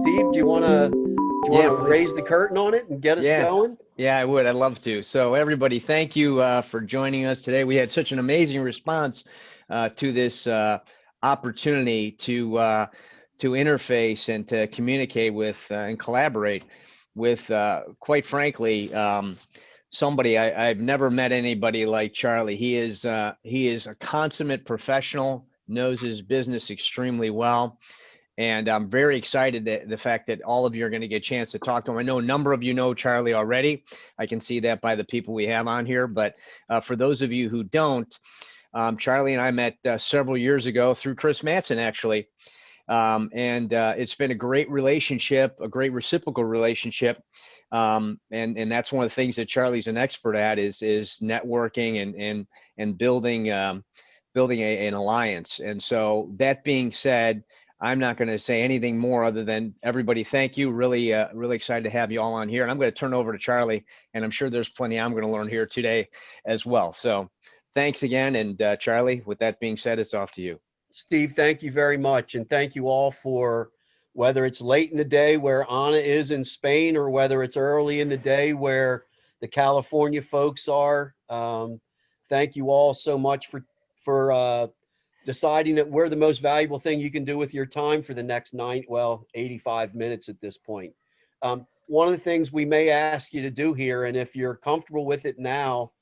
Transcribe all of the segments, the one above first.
Steve, do you want to Yeah, raise the curtain on it and get us yeah, going? yeah, I would. I'd love to. So, everybody, thank you for joining us today. We had such an amazing response to this opportunity to interface and to communicate with and collaborate with, quite frankly, somebody I've never met anybody like Charlie. He is a consummate professional, knows his business extremely well. And I'm very excited that the fact that all of you are going to get a chance to talk to him. I know a number of you know Charlie already. I can see that by the people we have on here. But for those of you who don't, Charlie and I met several years ago through Chris Matson, actually. And it's been a great relationship, a great reciprocal relationship. And that's one of the things that Charlie's an expert at is networking and building an alliance. And so that being said, I'm not going to say anything more other than everybody, thank you. Really excited to have you all on here. And I'm going to turn over to Charlie, and I'm sure there's plenty I'm going to learn here today as well. So thanks again. And Charlie, with that being said, it's off to you. Steve, thank you very much. And thank you all for, whether it's late in the day where Anna is in Spain or whether it's early in the day where the California folks are. Thank you all so much for deciding that we're the most valuable thing you can do with your time for the next 85 minutes at this point. One of the things we may ask you to do here, and if you're comfortable with it now,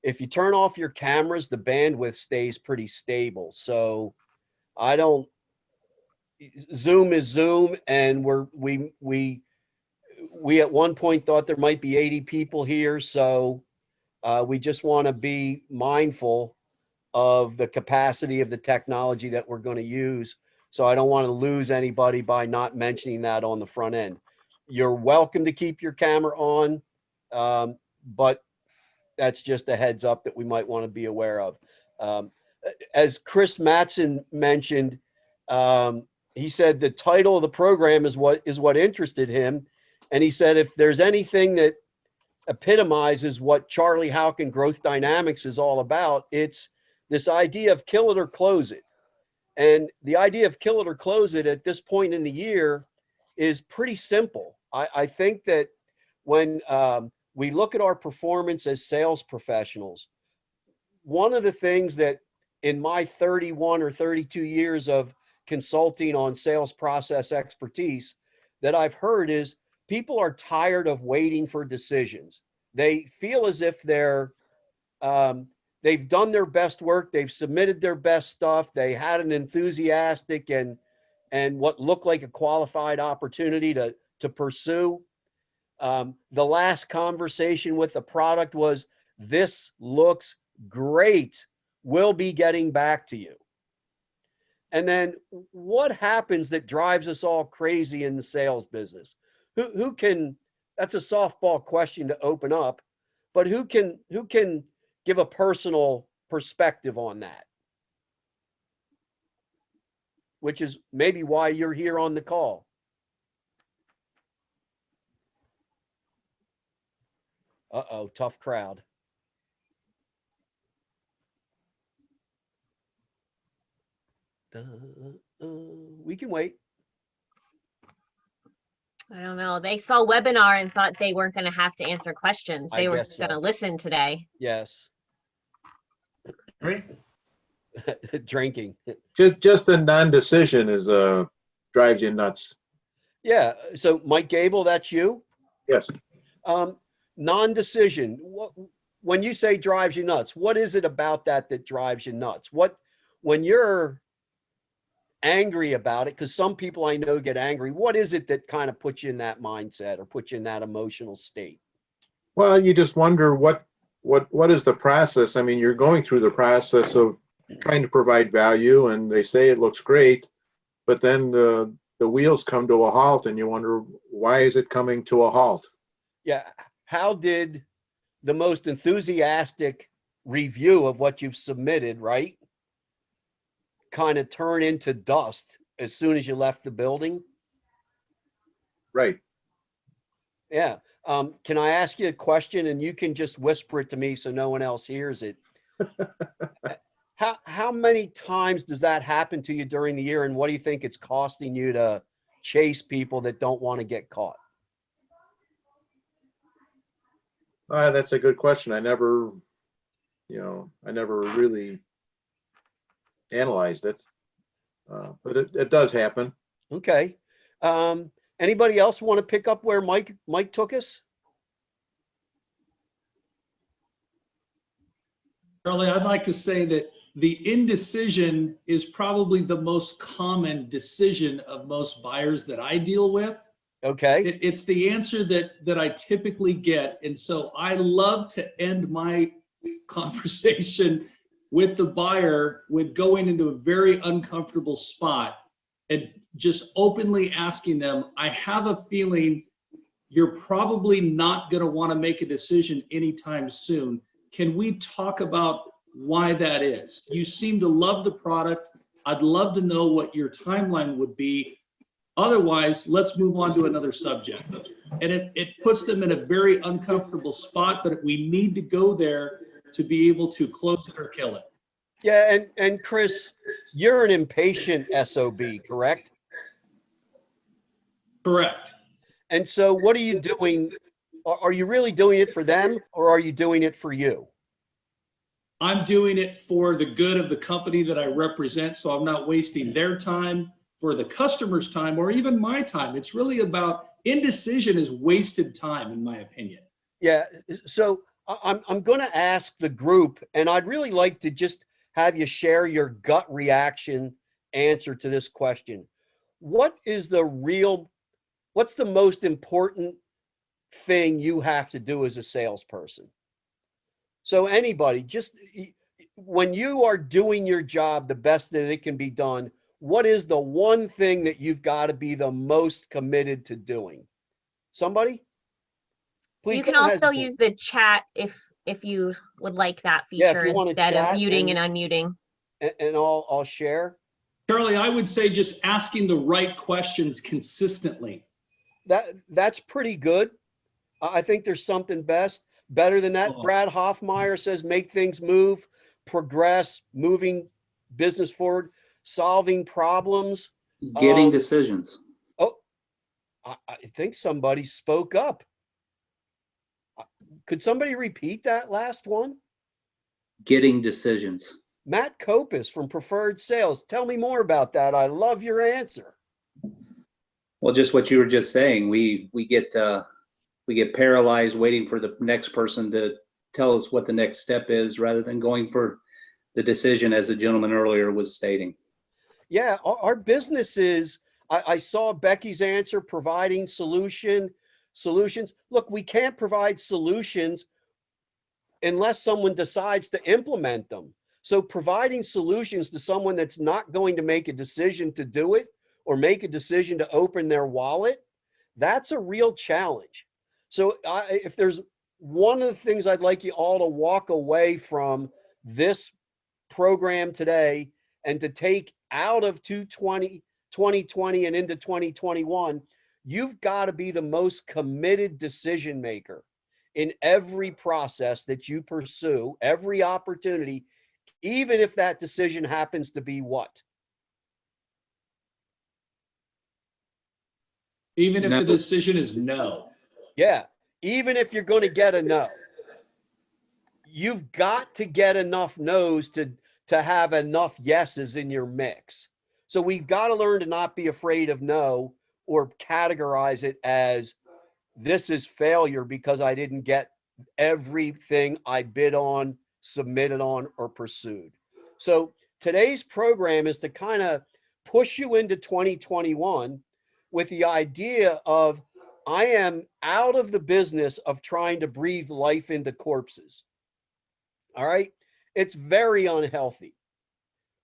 if you turn off your cameras, the bandwidth stays pretty stable. So I don't, Zoom is Zoom, and we at one point thought there might be 80 people here. So we just want to be mindful of the capacity of the technology that we're going to use. So I don't want to lose anybody by not mentioning that on the front end. You're welcome to keep your camera on, but that's just a heads up that we might want to be aware of. As Chris Matson mentioned, he said the title of the program is what interested him. And he said, if there's anything that epitomizes what Charlie Hauck and Growth Dynamics is all about, it's this idea of kill it or close it. And the idea of kill it or close it at this point in the year is pretty simple. I think that when we look at our performance as sales professionals, one of the things that in my 31 or 32 years of consulting on sales process expertise that I've heard is people are tired of waiting for decisions. They feel as if they've done their best work, they've submitted their best stuff, they had an enthusiastic and what looked like a qualified opportunity to pursue. The last conversation with the product was, this looks great. We'll be getting back to you. And then what happens that drives us all crazy in the sales business? Who can, that's a softball question to open up, but who can give a personal perspective on that? Which is maybe why you're here on the call. Uh-oh, tough crowd. We can wait. I don't know. They saw webinar and thought they weren't going to have to answer questions. They were going to listen today. Yes. Drinking. Just a non-decision is drives you nuts. Yeah. So Mike Gable, that's you? Yes. Non-decision. When you say drives you nuts, what is it about that drives you nuts? When you're angry about it, because some people I know get angry, what is it that kind of puts you in that mindset or puts you in that emotional state? Well, you just wonder what is the process. I mean, you're going through the process of trying to provide value, and they say it looks great, but then the wheels come to a halt, and you wonder, why is it coming to a halt? Yeah. How did the most enthusiastic review of what you've submitted, right, kind of turn into dust as soon as you left the building? Right. Yeah. Can I ask you a question, and you can just whisper it to me so no one else hears it? How many times does that happen to you during the year, and what do you think it's costing you to chase people that don't want to get caught? That's a good question. I never really analyzed it, but it does happen. Okay. Anybody else want to pick up where Mike took us? Charlie, I'd like to say that the indecision is probably the most common decision of most buyers that I deal with. Okay. It's the answer that I typically get. And so I love to end my conversation with the buyer with going into a very uncomfortable spot and just openly asking them, I have a feeling you're probably not going to want to make a decision anytime soon. Can we talk about why that is? You seem to love the product. I'd love to know what your timeline would be. Otherwise, let's move on to another subject. And it puts them in a very uncomfortable spot, but we need to go there to be able to close it or kill it. Yeah, and Chris, you're an impatient SOB, correct? Correct. And so what are you doing? Are you really doing it for them, or are you doing it for you? I'm doing it for the good of the company that I represent, so I'm not wasting their time, for the customer's time, or even my time. It's really about indecision is wasted time, in my opinion. Yeah, so I'm going to ask the group, and I'd really like to just have you share your gut reaction answer to this question. What's the most important thing you have to do as a salesperson? So anybody, just when you are doing your job the best that it can be done, what is the one thing that you've got to be the most committed to doing? Somebody? Please. You can also use the chat if you would like that feature instead of muting and unmuting. And I'll share. Charlie, I would say just asking the right questions consistently. That's pretty good. I think there's something better than that. Brad Hoffmeyer says make things move, progress, moving business forward, solving problems, getting decisions. Oh, I think somebody spoke up. Could somebody repeat that last one? Getting decisions. Matt Copus from Preferred Sales. Tell me more about that. I love your answer. Well, just what you were just saying. We get paralyzed waiting for the next person to tell us what the next step is, rather than going for the decision, as the gentleman earlier was stating. Yeah, our business is, I saw Becky's answer, providing solutions. Look, we can't provide solutions unless someone decides to implement them. So providing solutions to someone that's not going to make a decision to do it or make a decision to open their wallet, that's a real challenge. So if there's one of the things I'd like you all to walk away from this program today and to take out of 2020 and into 2021, you've got to be the most committed decision maker in every process that you pursue, every opportunity, even if that decision happens to be what? Even if the decision is no. Yeah, even if you're going to get a no. You've got to get enough no's to have enough yeses in your mix. So we've got to learn to not be afraid of no, or categorize it as this is failure because I didn't get everything I bid on, submitted on, or pursued. So today's program is to kind of push you into 2021 with the idea of, I am out of the business of trying to breathe life into corpses. All right. It's very unhealthy.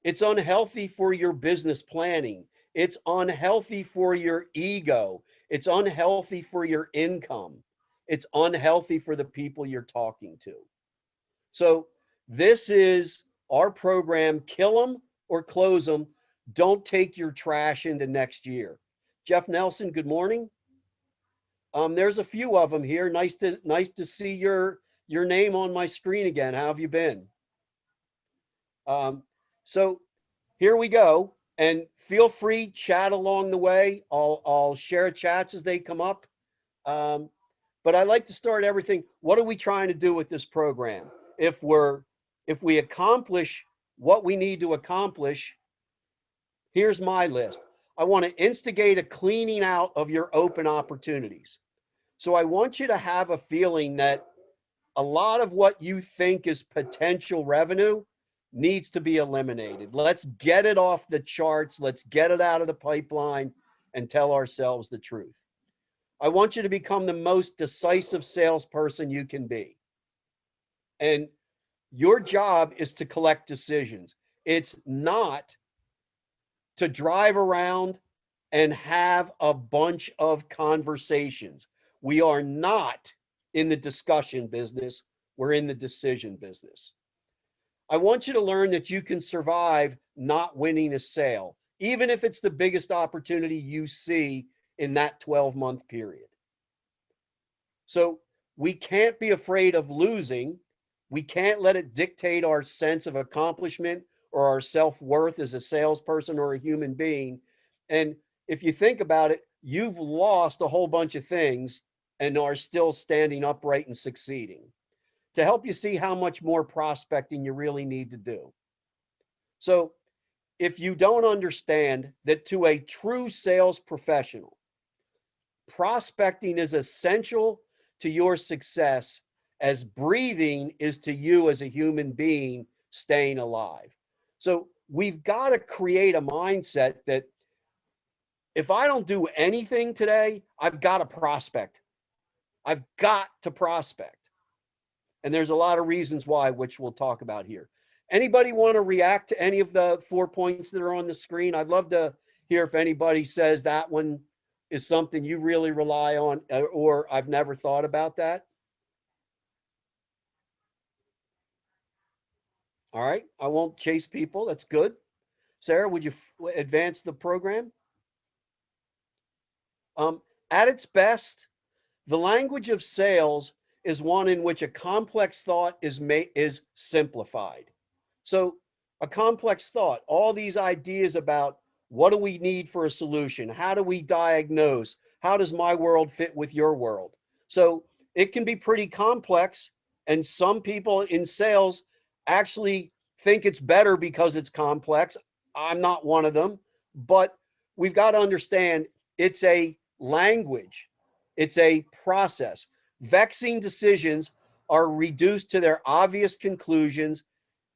It's unhealthy for your business planning. It's unhealthy for your ego. It's unhealthy for your income. It's unhealthy for the people you're talking to. So this is our program, Kill them or close them. Don't take your trash into next year. Jeff Nelson, good morning. There's a few of them here. Nice to see your name on my screen again. How have you been? So here we go. And feel free, chat along the way. I'll share chats as they come up. But I like to start everything. What are we trying to do with this program? If we accomplish what we need to accomplish, here's my list. I want to instigate a cleaning out of your open opportunities. So I want you to have a feeling that a lot of what you think is potential revenue needs to be eliminated. Let's get it off the charts. Let's get it out of the pipeline and tell ourselves the truth. I want you to become the most decisive salesperson you can be. And your job is to collect decisions. It's not to drive around and have a bunch of conversations. We are not in the discussion business. We're in the decision business. I want you to learn that you can survive not winning a sale, even if it's the biggest opportunity you see in that 12-month period. So we can't be afraid of losing. We can't let it dictate our sense of accomplishment or our self-worth as a salesperson or a human being. And if you think about it, you've lost a whole bunch of things and are still standing upright and succeeding. To help you see how much more prospecting you really need to do. So if you don't understand that to a true sales professional, prospecting is essential to your success as breathing is to you as a human being staying alive. So we've got to create a mindset that if I don't do anything today, I've got to prospect. I've got to prospect. And there's a lot of reasons why, which we'll talk about here. Anybody want to react to any of the 4 points that are on the screen? I'd love to hear if anybody says that one is something you really rely on, or I've never thought about that. All right, I won't chase people. That's good. Sarah, would you advance the program? At its best, the language of sales is one in which a complex thought is simplified. So a complex thought, all these ideas about what do we need for a solution? How do we diagnose? How does my world fit with your world? So it can be pretty complex, and some people in sales actually think it's better because it's complex. I'm not one of them, but we've got to understand it's a language. It's a process. Vexing decisions are reduced to their obvious conclusions,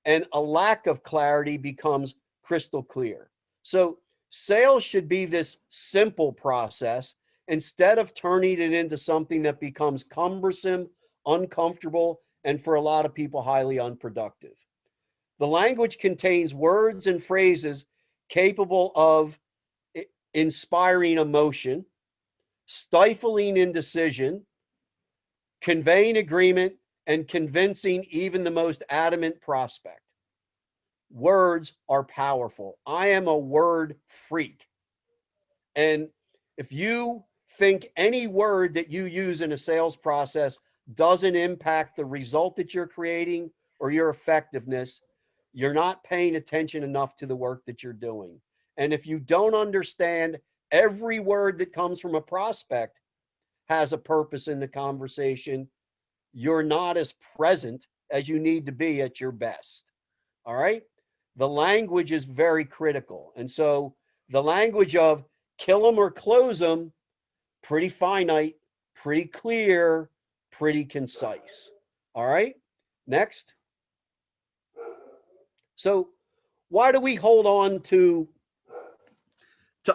and a lack of clarity becomes crystal clear. So sales should be this simple process instead of turning it into something that becomes cumbersome, uncomfortable, and for a lot of people, highly unproductive. The language contains words and phrases capable of inspiring emotion, stifling indecision, conveying agreement, and convincing even the most adamant prospect. Words are powerful. I am a word freak. And if you think any word that you use in a sales process doesn't impact the result that you're creating or your effectiveness, you're not paying attention enough to the work that you're doing. And if you don't understand every word that comes from a prospect has a purpose in the conversation, you're not as present as you need to be at your best. All right? The language is very critical. And so the language of kill them or close them, pretty finite, pretty clear, pretty concise. All right? Next. So why do we hold on to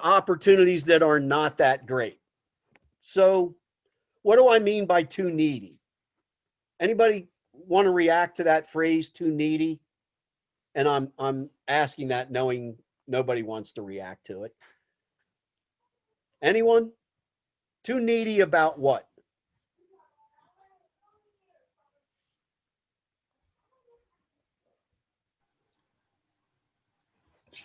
opportunities that are not that great? So what do I mean by too needy? Anybody want to react to that phrase, too needy? And I'm asking that knowing nobody wants to react to it. Anyone? Too needy about what?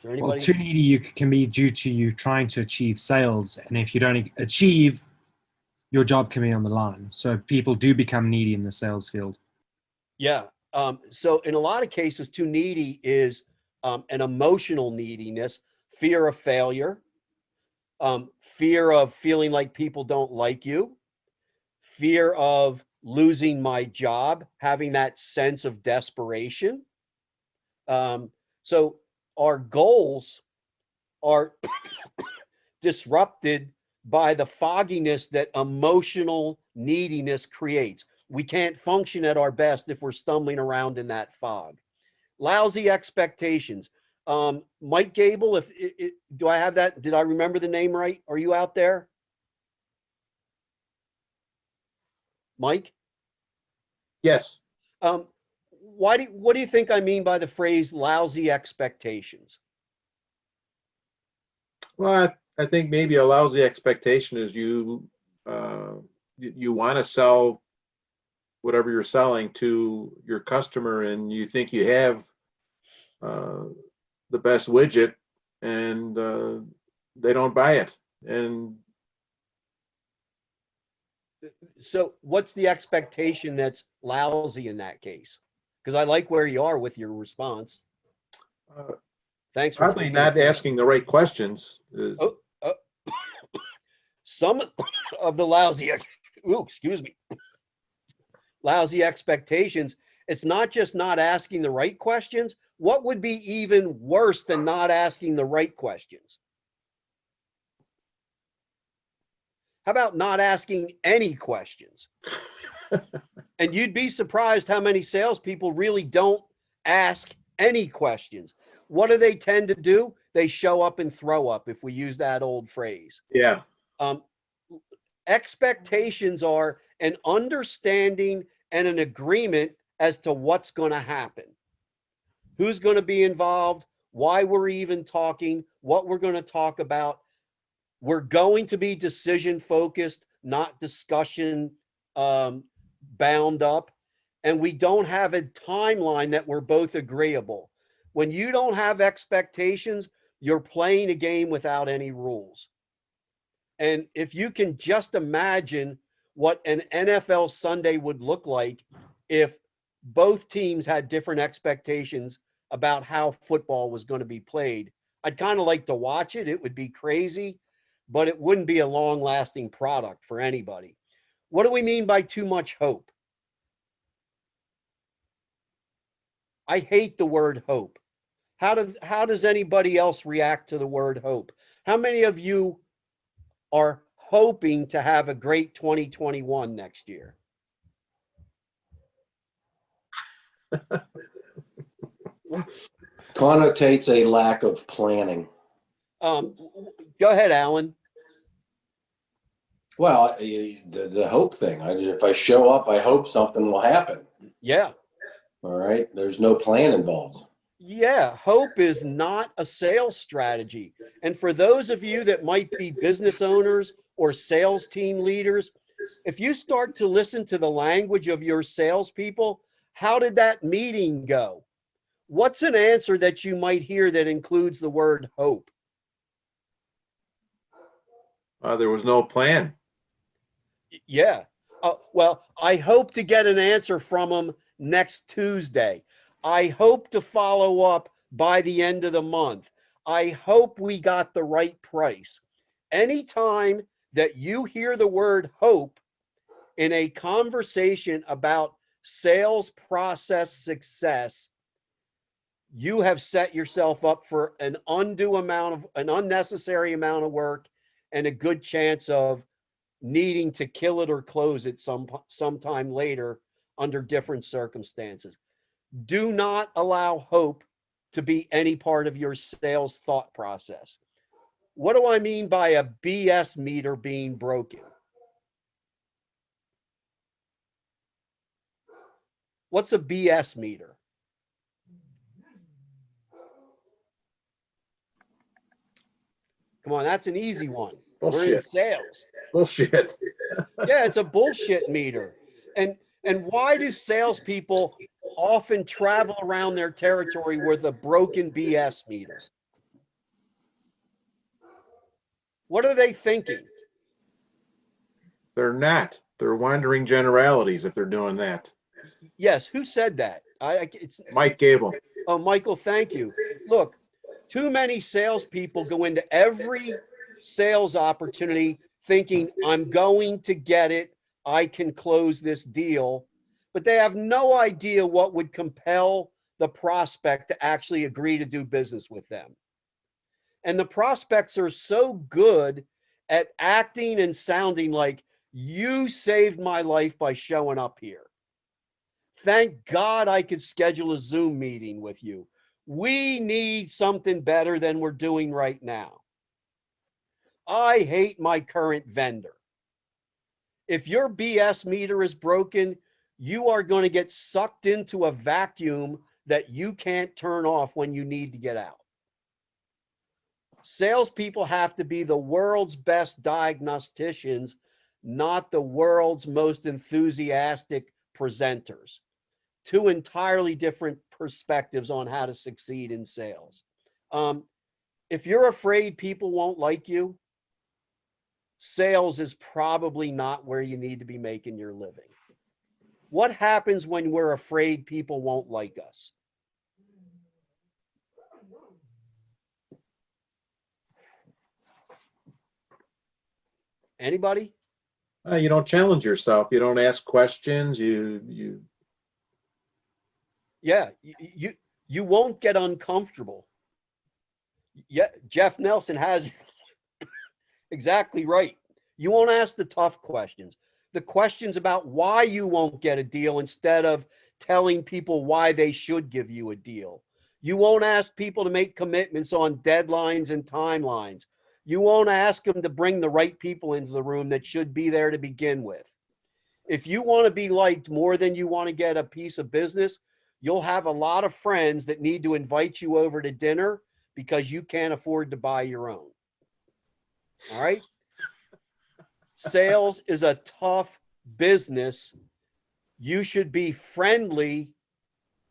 Well, too needy can be due to you trying to achieve sales. And if you don't achieve, your job can be on the line. So people do become needy in the sales field. Yeah. So in a lot of cases, too needy is an emotional neediness fear of failure, fear of feeling like people don't like you, fear of losing my job, having that sense of desperation. So our goals are disrupted by the fogginess that emotional neediness creates. We can't function at our best if we're stumbling around in that fog. Lousy expectations. Mike Gable, do I have that? Did I remember the name right? Are you out there? Mike? Yes. What do you think I mean by the phrase lousy expectations? Well, I think maybe a lousy expectation is you want to sell whatever you're selling to your customer, and you think you have the best widget, and they don't buy it. And so what's the expectation that's lousy in that case? Because I like where you are with your response. Thanks for probably not asking the right questions. Some of the lousy, lousy expectations, it's not just not asking the right questions. What would be even worse than not asking the right questions? How about not asking any questions? And you'd be surprised how many salespeople really don't ask any questions. What do they tend to do? They show up and throw up, if we use that old phrase. Yeah. Expectations are an understanding and an agreement as to what's going to happen, who's going to be involved, why we're even talking, what we're going to talk about. We're going to be decision focused, not discussion bound up. And we don't have a timeline that we're both agreeable. When you don't have expectations, you're playing a game without any rules. And if you can just imagine what an NFL Sunday would look like if both teams had different expectations about how football was going to be played, I'd kind of like to watch it. It would be crazy, but it wouldn't be a long-lasting product for anybody. What do we mean by too much hope? I hate the word hope. How does anybody else react to the word hope? How many of you are hoping to have a great 2021 next year? Connotates a lack of planning. Go ahead, Alan. Well, the hope thing. If I show up, I hope something will happen. Yeah. All right. There's no plan involved. Yeah. Hope is not a sales strategy. And for those of you that might be business owners or sales team leaders, if you start to listen to the language of your salespeople, how did that meeting go? What's an answer that you might hear that includes the word hope? There was no plan. Yeah. Well, I hope to get an answer from them next Tuesday. I hope to follow up by the end of the month. I hope we got the right price. Anytime that you hear the word hope in a conversation about sales process success, you have set yourself up for an unnecessary amount of work and a good chance of needing to kill it or close it sometime later under different circumstances. Do not allow hope to be any part of your sales thought process. What do I mean by a BS meter being broken? What's a BS meter? Come on, that's an easy one. Bullshit. We're in sales. Bullshit. Yeah, it's a bullshit meter. And why do salespeople often travel around their territory with a broken BS meter? What are they thinking? They're not. They're wandering generalities if they're doing that. Yes, who said that? It's Mike Gable. Oh, Michael, thank you. Look, Too many salespeople go into every sales opportunity thinking, I'm going to get it, I can close this deal, but they have no idea what would compel the prospect to actually agree to do business with them. And the prospects are so good at acting and sounding like, you saved my life by showing up here. Thank God I could schedule a Zoom meeting with you. We need something better than we're doing right now. I hate my current vendor. If your BS meter is broken, you are going to get sucked into a vacuum that you can't turn off when you need to get out. Salespeople have to be the world's best diagnosticians, not the world's most enthusiastic presenters. Two entirely different perspectives on how to succeed in sales. If you're afraid people won't like you, sales is probably not where you need to be making your living. What happens when we're afraid people won't like us? Anybody? You don't challenge yourself. You don't ask questions. Yeah, you won't get uncomfortable. Yeah, Jeff Nelson has exactly right. You won't ask the tough questions. The questions about why you won't get a deal instead of telling people why they should give you a deal. You won't ask people to make commitments on deadlines and timelines. You won't ask them to bring the right people into the room that should be there to begin with. If you want to be liked more than you want to get a piece of business, you'll have a lot of friends that need to invite you over to dinner because you can't afford to buy your own. All right? Sales is a tough business. You should be friendly,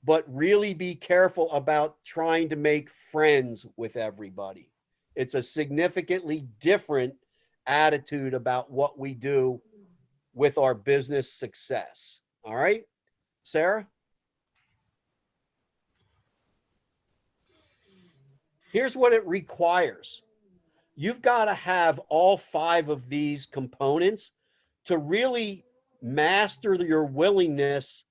but really be careful about trying to make friends with everybody. It's a significantly different attitude about what we do with our business success. All right, Sarah? Here's what it requires. You've got to have all 5 of these components to really master your willingness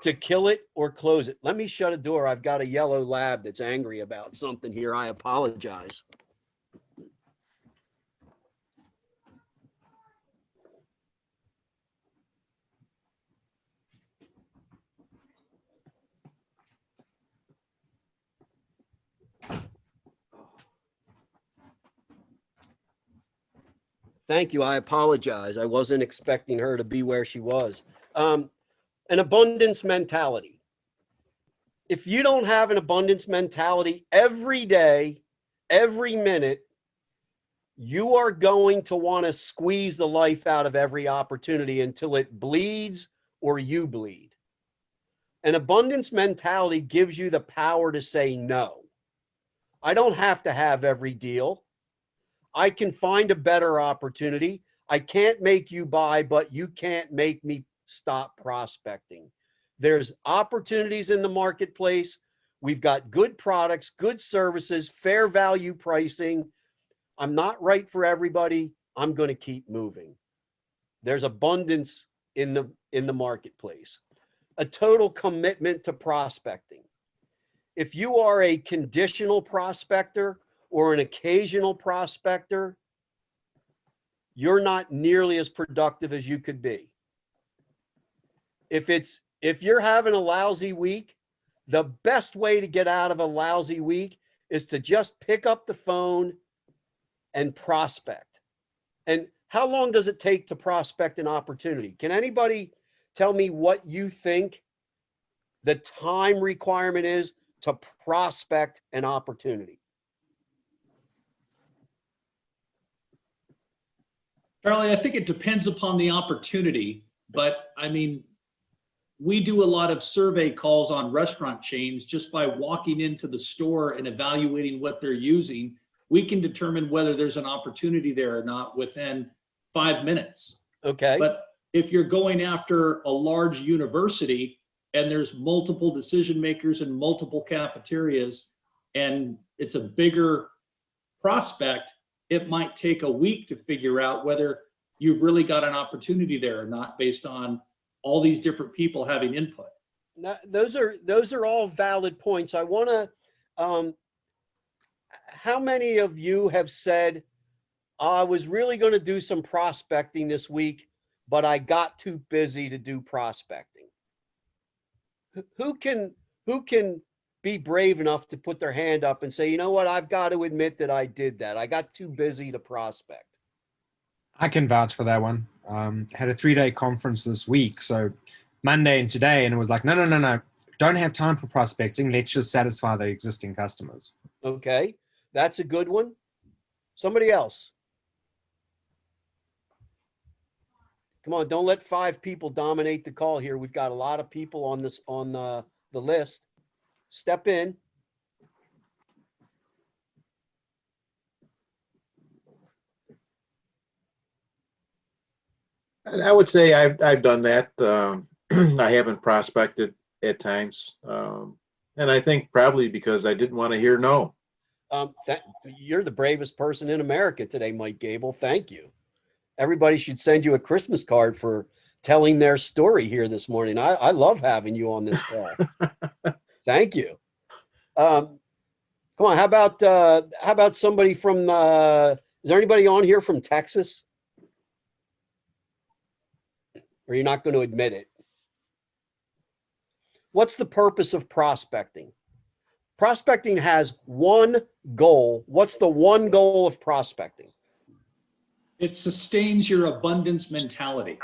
to kill it or close it. Let me shut a door. I've got a yellow lab that's angry about something here. I apologize. Thank you. I apologize. I wasn't expecting her to be where she was. An abundance mentality. If you don't have an abundance mentality every day, every minute, you are going to want to squeeze the life out of every opportunity until it bleeds or you bleed. An abundance mentality gives you the power to say no. I don't have to have every deal. I can find a better opportunity. I can't make you buy, but you can't make me stop prospecting. There's opportunities in the marketplace. We've got good products, good services, fair value pricing. I'm not right for everybody. I'm going to keep moving. There's abundance in the marketplace. A total commitment to prospecting. If you are a conditional prospector or an occasional prospector, you're not nearly as productive as you could be. If you're having a lousy week, the best way to get out of a lousy week is to just pick up the phone and prospect. And how long does it take to prospect an opportunity? Can anybody tell me what you think the time requirement is to prospect an opportunity? Charlie, I think it depends upon the opportunity, but I mean, we do a lot of survey calls on restaurant chains. Just by walking into the store and evaluating what they're using, we can determine whether there's an opportunity there or not within 5 minutes. Okay. But if you're going after a large university and there's multiple decision makers and multiple cafeterias, and it's a bigger prospect, it might take a week to figure out whether you've really got an opportunity there or not, based on all these different people having input. Now, those are all valid points. I want to, how many of you have said, I was really going to do some prospecting this week, but I got too busy to do prospecting? Who can be brave enough to put their hand up and say, you know what, I've got to admit that I did that. I got too busy to prospect. I can vouch for that one. Had a 3-day conference this week, so Monday and today, and it was like, no. Don't have time for prospecting. Let's just satisfy the existing customers. Okay, that's a good one. Somebody else. Come on, don't let 5 people dominate the call here. We've got a lot of people on this on the list. Step in. And I would say I've done that. I haven't prospected at times. And I think probably because I didn't want to hear no. You're the bravest person in America today, Mike Gable. Thank you. Everybody should send you a Christmas card for telling their story here this morning. I love having you on this call. Thank you. Come on, how about somebody from, is there anybody on here from Texas? Or you're not going to admit it? What's the purpose of prospecting? Prospecting has one goal. What's the one goal of prospecting? It sustains your abundance mentality.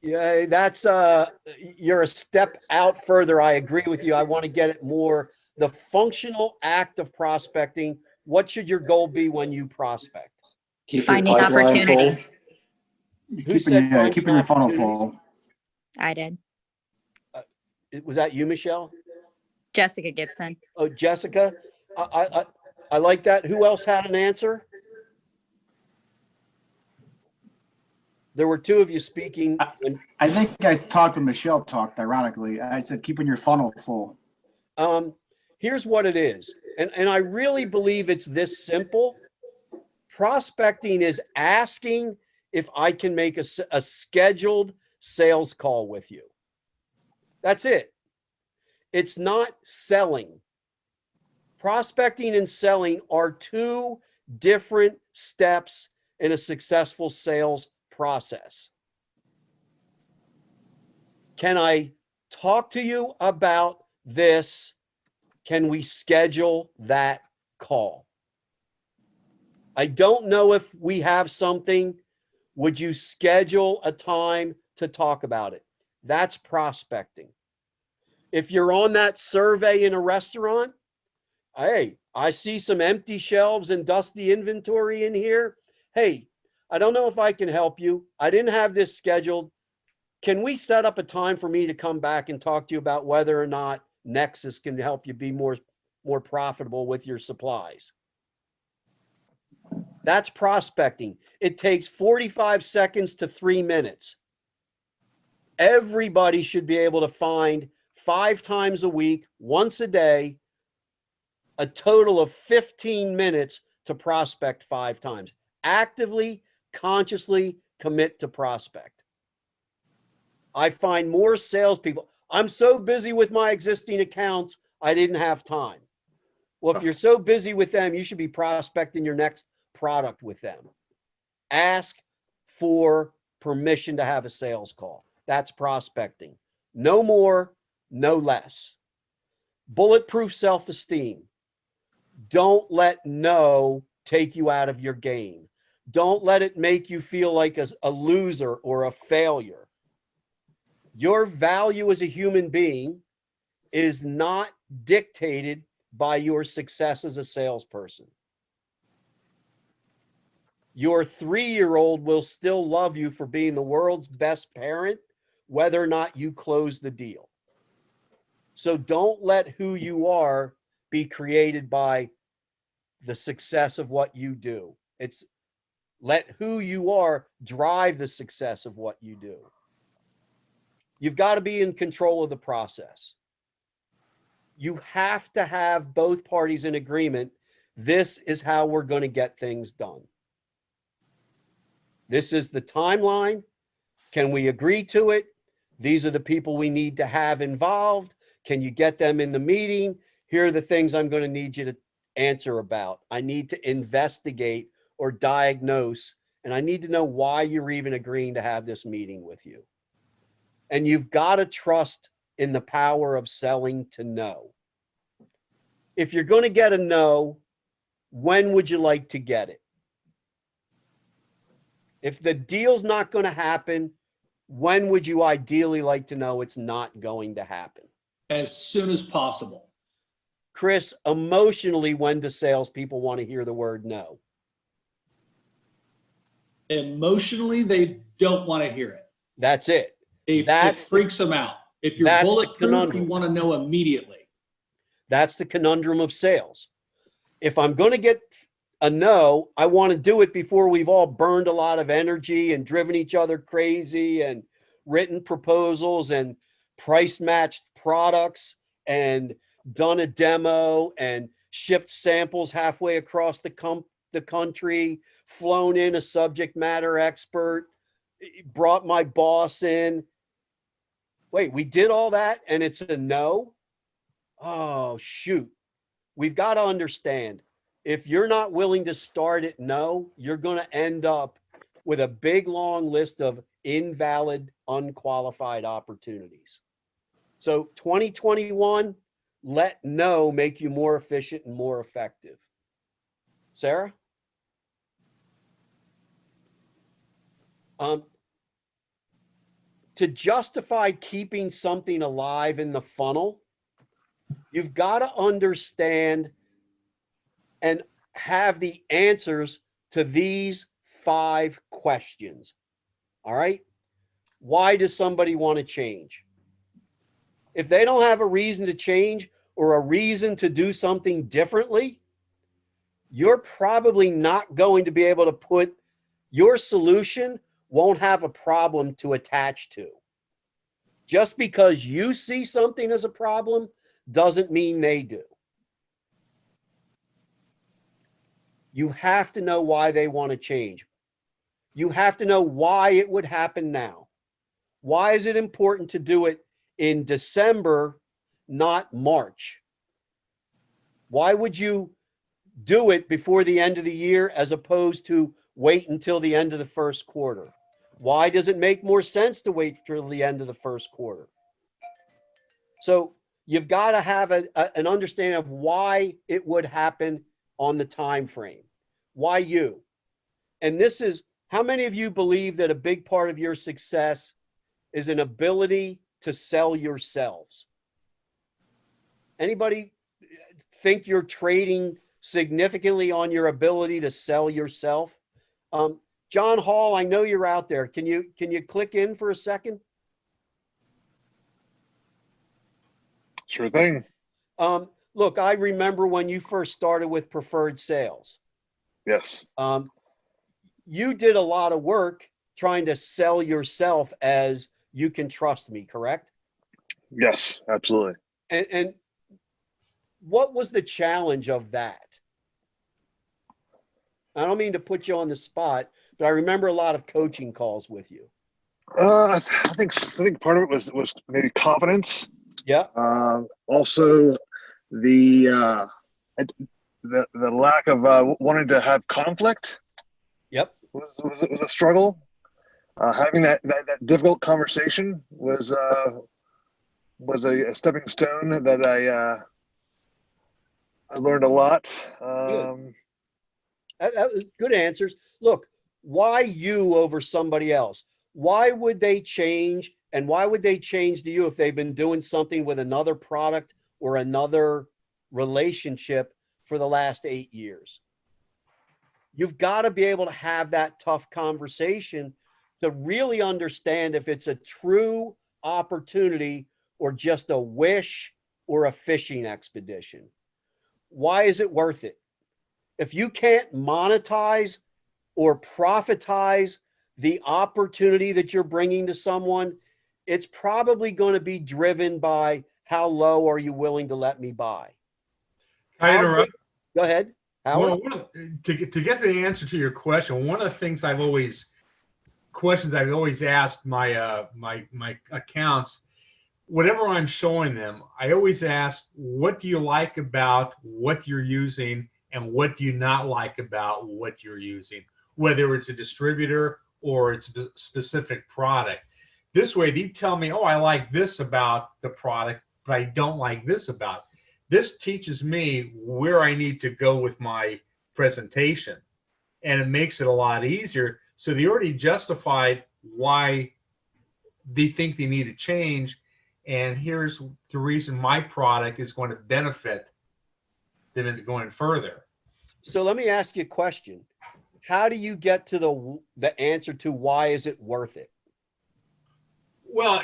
Yeah, that's you're a step out further. I agree with you. I want to get it more. The functional act of prospecting. What should your goal be when you prospect? Keep your Finding pipeline full. opportunity. Keeping your funnel full. I did. Was that you, Michelle? Jessica Gibson. Oh, Jessica. I like that. Who else had an answer? There were 2 of you speaking. I think I talked when Michelle talked, ironically. I said keeping your funnel full. Here's what it is. And I really believe it's this simple. Prospecting is asking if I can make a scheduled sales call with you. That's it. It's not selling. Prospecting and selling are 2 different steps in a successful sales process. Can I talk to you about this? Can we schedule that call? I don't know if we have something. Would you schedule a time to talk about it? That's prospecting. If you're on that survey in a restaurant, hey, I see some empty shelves and dusty inventory in here. Hey, I don't know if I can help you. I didn't have this scheduled. Can we set up a time for me to come back and talk to you about whether or not Nexus can help you be more profitable with your supplies? That's prospecting. It takes 45 seconds to 3 minutes. Everybody should be able to find 5 times a week, once a day, a total of 15 minutes to prospect 5 times. Actively, consciously commit to prospect. I find more salespeople. I'm so busy with my existing accounts, I didn't have time. Well, if you're so busy with them, you should be prospecting your next product with them. Ask for permission to have a sales call. That's prospecting. No more, no less. Bulletproof self-esteem. Don't let no take you out of your game. Don't let it make you feel like a loser or a failure. Your value as a human being is not dictated by your success as a salesperson. Your 3-year-old will still love you for being the world's best parent, whether or not you close the deal. So don't let who you are be created by the success of what you do. It's let who you are drive the success of what you do. You've got to be in control of the process. You have to have both parties in agreement This is how we're going to get things done. This is the timeline. Can we agree to it? These are the people we need to have involved. Can you get them in the meeting? Here are the things I'm going to need you to answer about. I need to investigate or diagnose, and I need to know why you're even agreeing to have this meeting with you. And you've got to trust in the power of selling to know. If you're going to get a no, when would you like to get it? If the deal's not going to happen, when would you ideally like to know it's not going to happen? As soon as possible. Chris, emotionally, when do salespeople want to hear the word no? Emotionally, they don't want to hear it. That's it. It freaks them out. If you're bulletproof, you want to know immediately. That's the conundrum of sales. If I'm going to get a no, I want to do it before we've all burned a lot of energy and driven each other crazy and written proposals and price matched products and done a demo and shipped samples halfway across the country, flown in a subject matter expert, brought my boss in. Wait, we did all that and it's a no? Oh, shoot. We've got to understand, if you're not willing to start at no, you're going to end up with a big, long list of invalid, unqualified opportunities. So 2021, let no make you more efficient and more effective. Sarah? To justify keeping something alive in the funnel, you've got to understand and have the answers to these 5 questions. All right? Why does somebody want to change? If they don't have a reason to change or a reason to do something differently, you're probably not going to be able to put your solution won't have a problem to attach to. Just because you see something as a problem doesn't mean they do. You have to know why they want to change. You have to know why it would happen now. Why is it important to do it in December, not March? Why would you do it before the end of the year as opposed to wait until the end of the first quarter? Why does it make more sense to wait till the end of the first quarter? So you've got to have an understanding of why it would happen on the time frame. Why you? And this is, how many of you believe that a big part of your success is an ability to sell yourselves? Anybody think you're trading significantly on your ability to sell yourself? John Hall, I know you're out there. Can you click in for a second? Sure thing. Look, I remember when you first started with Preferred Sales. Yes. You did a lot of work trying to sell yourself as you can trust me, correct? Yes, absolutely. And what was the challenge of that? I don't mean to put you on the spot, but I remember a lot of coaching calls with you. I think part of it was maybe confidence. Yeah. Also, the lack of wanting to have conflict. Yep. Was a struggle. Having that difficult conversation was a stepping stone that I learned a lot. That was good answers. Look, why you over somebody else? Why would they change? And why would they change to you if they've been doing something with another product or another relationship for the last 8 years? You've got to be able to have that tough conversation to really understand if it's a true opportunity or just a wish or a fishing expedition. Why is it worth it? If you can't monetize or profitize the opportunity that you're bringing to someone, it's probably going to be driven by how low are you willing to let me buy. Can I interrupt? Go ahead. Howard? Well, to get to the answer to your question, one of the things questions I've always asked my my accounts, whatever I'm showing them, I always ask, what do you like about what you're using, and what do you not like about what you're using, whether it's a distributor or it's a specific product. This way, they tell me, oh, I like this about the product, but I don't like this about it. This teaches me where I need to go with my presentation, and it makes it a lot easier. So they already justified why they think they need to change, and here's the reason my product is going to benefit them in going further. So let me ask you a question. How do you get to the answer to why is it worth it? Well,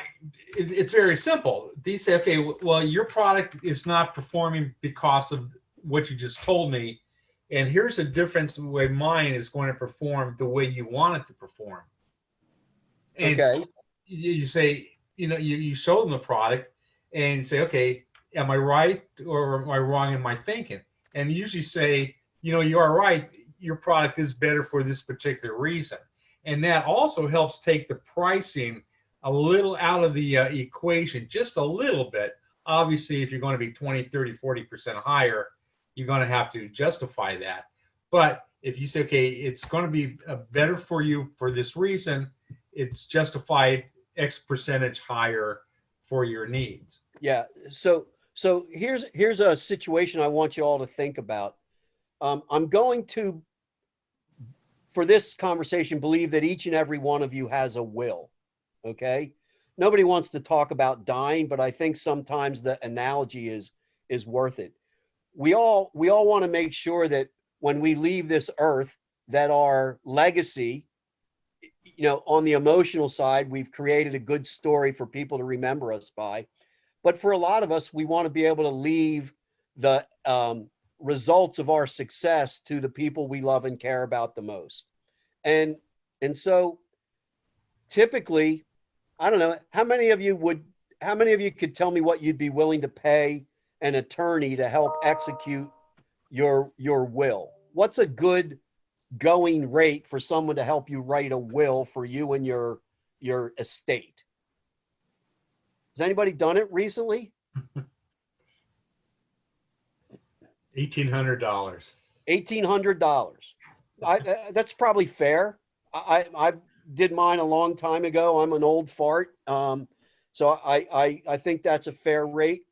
it's very simple. They say, okay, well, your product is not performing because of what you just told me. And here's a difference in the way mine is going to perform the way you want it to perform. And okay. So you say, you show them the product and you say, okay, am I right or am I wrong in my thinking? And you usually say, you are right. Your product is better for this particular reason. And that also helps take the pricing a little out of the equation, just a little bit. Obviously, if you're going to be 20, 30, 40% higher, you're going to have to justify that. But if you say, okay, it's going to be better for you for this reason, it's justified X percentage higher for your needs. Yeah. So here's a situation I want you all to think about. I'm going to, for this conversation, believe that each and every one of you has a will. Okay. Nobody wants to talk about dying, but I think sometimes the analogy is worth it. We all want to make sure that when we leave this earth, that our legacy, on the emotional side, we've created a good story for people to remember us by. But for a lot of us, we want to be able to leave the results of our success to the people we love and care about the most. And so typically, I don't know, how many of you could tell me what you'd be willing to pay an attorney to help execute your will? What's a good going rate for someone to help you write a will for you and your estate? Has anybody done it recently? $1,800. $1,800. That's probably fair. I did mine a long time ago. I'm an old fart. So I think that's a fair rate.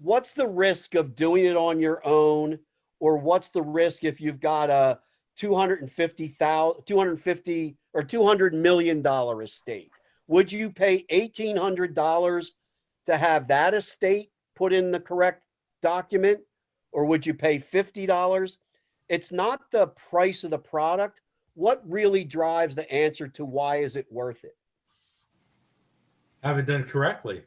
What's the risk of doing it on your own, or what's the risk if you've got a $250 or $200 million estate? Would you pay $1,800 to have that estate put in the correct document, or would you pay $50? It's not the price of the product. What really drives the answer to why is it worth it? Have it done correctly.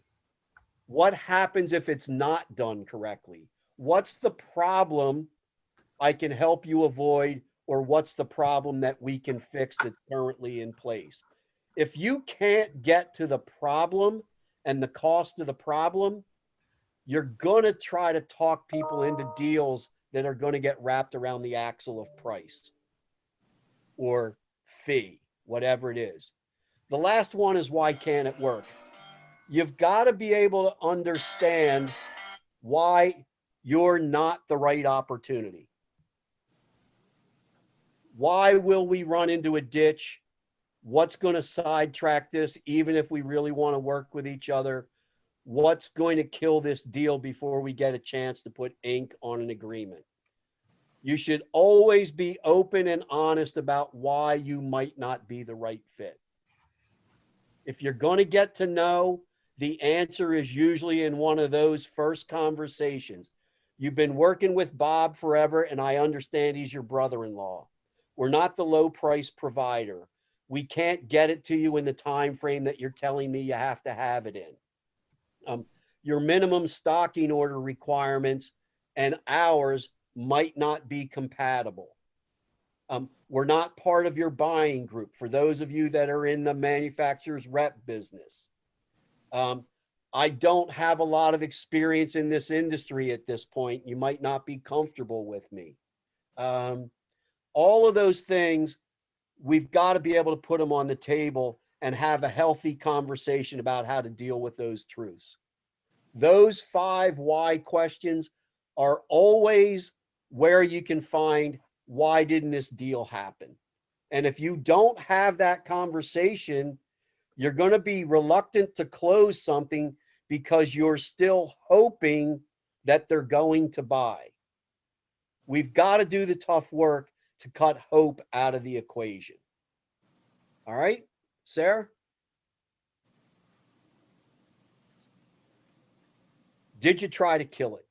What happens if it's not done correctly? What's the problem I can help you avoid, or what's the problem that we can fix that's currently in place? If you can't get to the problem and the cost of the problem, you're going to try to talk people into deals that are going to get wrapped around the axle of price or fee, whatever it is. The last one is, why can't it work? You've got to be able to understand why you're not the right opportunity. Why will we run into a ditch? What's going to sidetrack this, even if we really want to work with each other? What's going to kill this deal before we get a chance to put ink on an agreement? You should always be open and honest about why you might not be the right fit. If you're going to get to know, the answer is usually in one of those first conversations. You've been working with Bob forever, and I understand he's your brother-in-law. We're not the low price provider. We can't get it to you in the time frame that you're telling me you have to have it in. Your minimum stocking order requirements and ours might not be compatible. We're not part of your buying group. For those of you that are in the manufacturer's rep business, I don't have a lot of experience in this industry at this point. You might not be comfortable with me. All of those things, we've got to be able to put them on the table and have a healthy conversation about how to deal with those truths. Those 5 why questions are always where you can find, why didn't this deal happen? And if you don't have that conversation, you're going to be reluctant to close something because you're still hoping that they're going to buy. We've got to do the tough work to cut hope out of the equation. All right, Sarah? Did you try to kill it?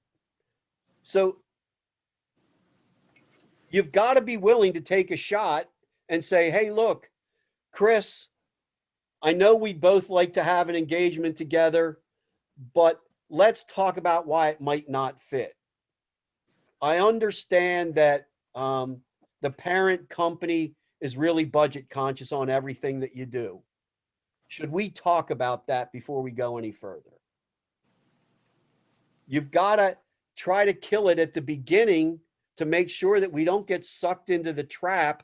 So you've got to be willing to take a shot and say, hey, look, Chris, I know we both like to have an engagement together, but let's talk about why it might not fit. I understand that the parent company is really budget conscious on everything that you do. Should we talk about that before we go any further? You've got to try to kill it at the beginning to make sure that we don't get sucked into the trap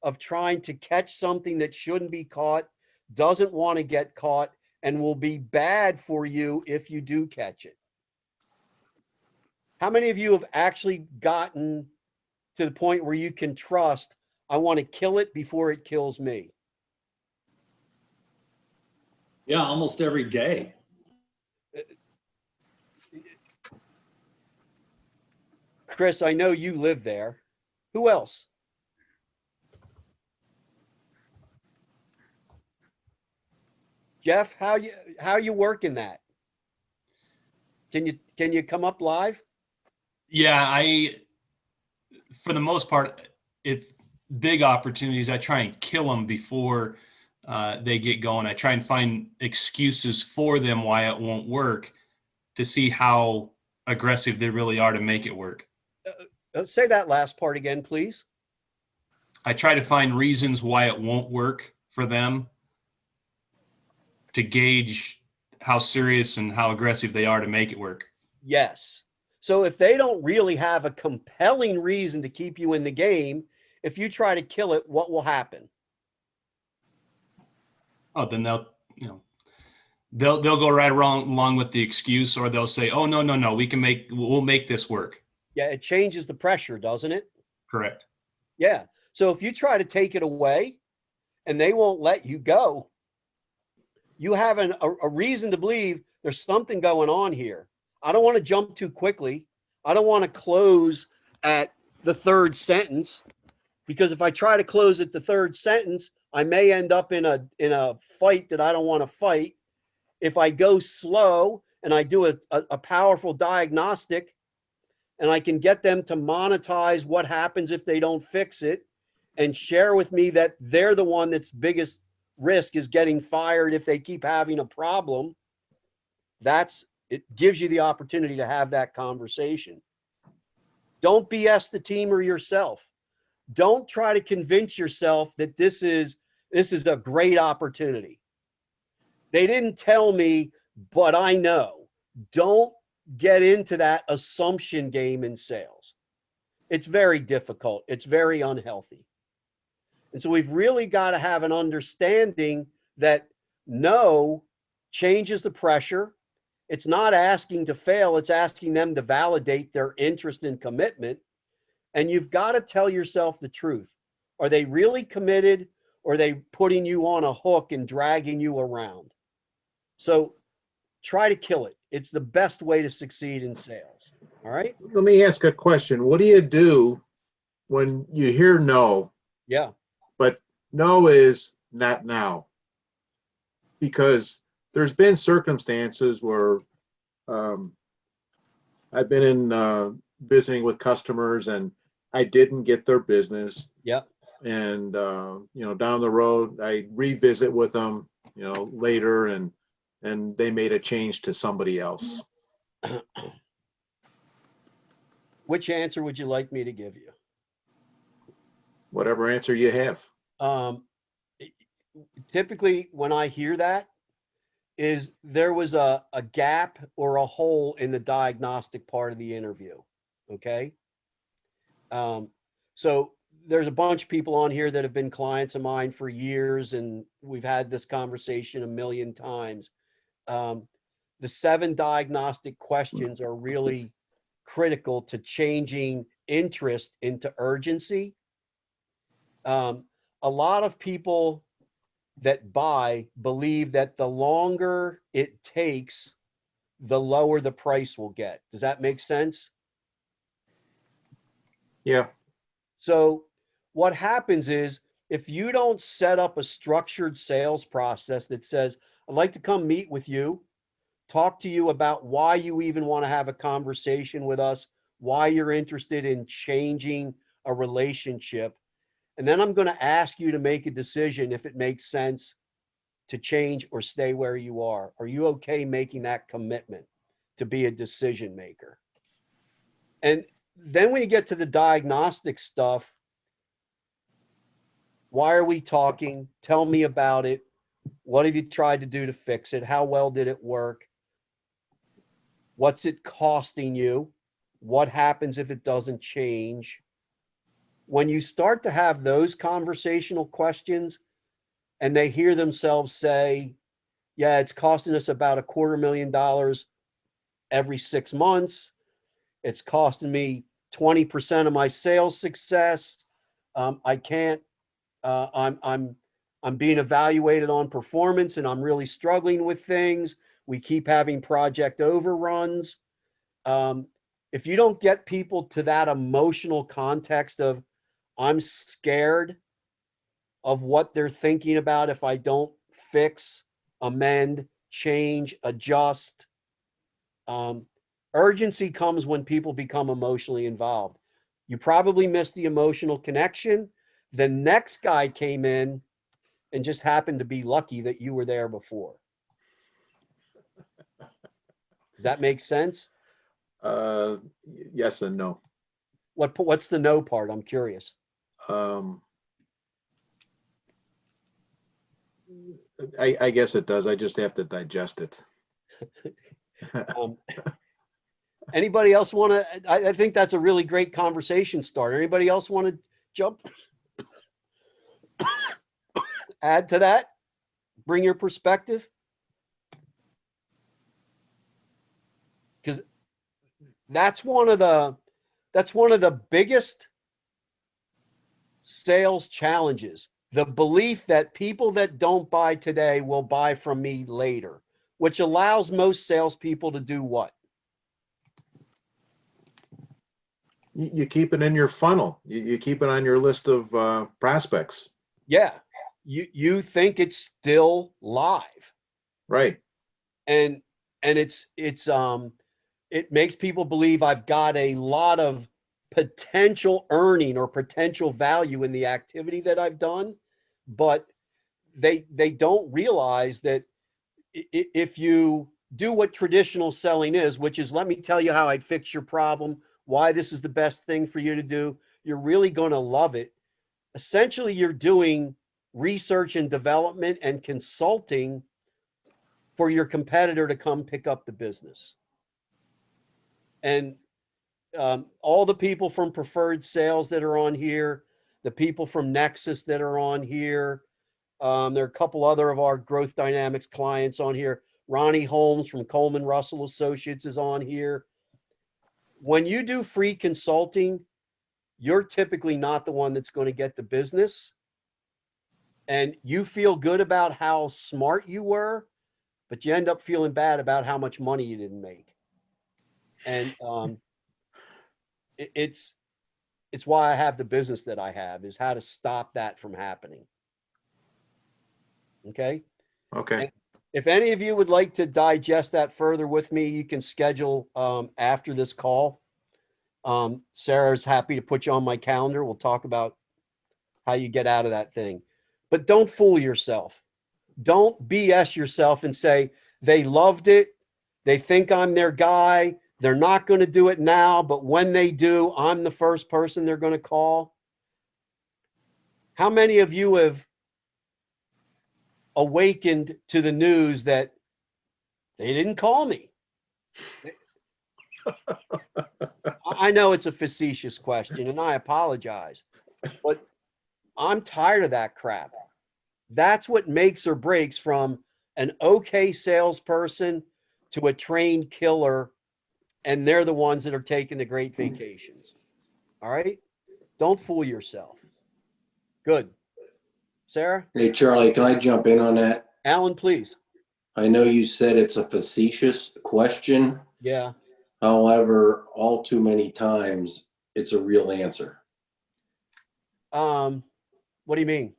of trying to catch something that shouldn't be caught, doesn't want to get caught, and will be bad for you if you do catch it. How many of you have actually gotten to the point where you can trust, I want to kill it before it kills me? Yeah, almost every day. Chris, I know you live there. Who else? Jeff, how you working that? Can you come up live? Yeah, for the most part, if big opportunities, I try and kill them before they get going. I try and find excuses for them why it won't work to see how aggressive they really are to make it work. Say that last part again, please. I try to find reasons why it won't work for them to gauge how serious and how aggressive they are to make it work. Yes. So if they don't really have a compelling reason to keep you in the game, if you try to kill it, what will happen? Oh, then they'll go right along with the excuse, or they'll say, "Oh, no, we'll make this work." Yeah, it changes the pressure, doesn't it? Correct. Yeah. So if you try to take it away and they won't let you go, you have a reason to believe there's something going on here. I don't want to jump too quickly. I don't want to close at the 3rd sentence, because if I try to close at the 3rd sentence, I may end up in a fight that I don't want to fight. If I go slow and I do a powerful diagnostic, and I can get them to monetize what happens if they don't fix it and share with me that they're the one that's biggest risk is getting fired if they keep having a problem, it gives you the opportunity to have that conversation. Don't BS the team or yourself. Don't try to convince yourself that this is a great opportunity. They didn't tell me, but I know. Don't get into that assumption game in sales. It's very difficult. It's very unhealthy. And so we've really got to have an understanding that no changes the pressure. It's not asking to fail. It's asking them to validate their interest and commitment. And you've got to tell yourself the truth. Are they really committed, or are they putting you on a hook and dragging you around? So try to kill it. It's the best way to succeed in sales. All right. Let me ask a question. What do you do when you hear no? Yeah. But no is not now? Because there's been circumstances where I've been in visiting with customers and I didn't get their business. Yeah. And down the road, I revisit with them, later, and they made a change to somebody else. Which answer would you like me to give you? Whatever answer you have. Typically, when I hear that, is there was a gap or a hole in the diagnostic part of the interview. Okay. So there's a bunch of people on here that have been clients of mine for years, and we've had this conversation a million times. The 7 diagnostic questions are really critical to changing interest into urgency. A lot of people that buy believe that the longer it takes, the lower the price will get. Does that make sense? Yeah. So what happens is, if you don't set up a structured sales process that says, I'd like to come meet with you, talk to you about why you even want to have a conversation with us, why you're interested in changing a relationship, and then I'm going to ask you to make a decision if it makes sense to change or stay where you are. Are you okay making that commitment to be a decision maker? And then when you get to the diagnostic stuff, why are we talking? Tell me about it. What have you tried to do to fix it? How well did it work? What's it costing you? What happens if it doesn't change? When you start to have those conversational questions and they hear themselves say, yeah, it's costing us about $250,000 every 6 months. It's costing me 20% of my sales success. I can't, I'm being evaluated on performance and I'm really struggling with things. We keep having project overruns. If you don't get people to that emotional context of, I'm scared of what they're thinking about if I don't fix, amend, change, adjust. Urgency comes when people become emotionally involved. You probably missed the emotional connection. The next guy came in and just happened to be lucky that you were there before. Does that make sense? Yes and no. What's the no part? I'm curious. I guess it does. I just have to digest it. Anybody else want to? I think that's a really great conversation starter. Anybody else want to jump? Add to that? Bring your perspective? Because that's one of the biggest sales challenges. The belief that people that don't buy today will buy from me later, which allows most salespeople to do what? You keep it in your funnel. You keep it on your list of prospects. Yeah. You think it's still live. Right. And it makes people believe I've got a lot of potential earning or potential value in the activity that I've done, but they don't realize that if you do what traditional selling is, which is, let me tell you how I'd fix your problem, why this is the best thing for you to do, you're really going to love it. Essentially, you're doing research and development and consulting for your competitor to come pick up the business. And all the people from Preferred Sales that are on here, the people from Nexus that are on here, there are a couple other of our Growth Dynamics clients on here. Ronnie Holmes from Coleman Russell Associates is on here. When you do free consulting, you're typically not the one that's going to get the business. And you feel good about how smart you were, but you end up feeling bad about how much money you didn't make. And it's why I have the business that I have, is how to stop that from happening. Okay. Okay. And if any of you would like to digest that further with me, you can schedule after this call. Sarah's happy to put you on my calendar. We'll talk about how you get out of that thing. But don't fool yourself. Don't BS yourself and say, they loved it. They think I'm their guy. They're not going to do it now, but when they do, I'm the first person they're going to call. How many of you have awakened to the news that They didn't call me. I know it's a facetious question, and I apologize, but I'm tired of that crap. That's what makes or breaks from an okay salesperson to a trained killer, and they're the ones that are taking the great vacations. All right? Don't fool yourself. Good. Sarah? Hey, Charlie, can I jump in on that? Alan, please. I know you said it's a facetious question. Yeah. However, all too many times it's a real answer. What do you mean?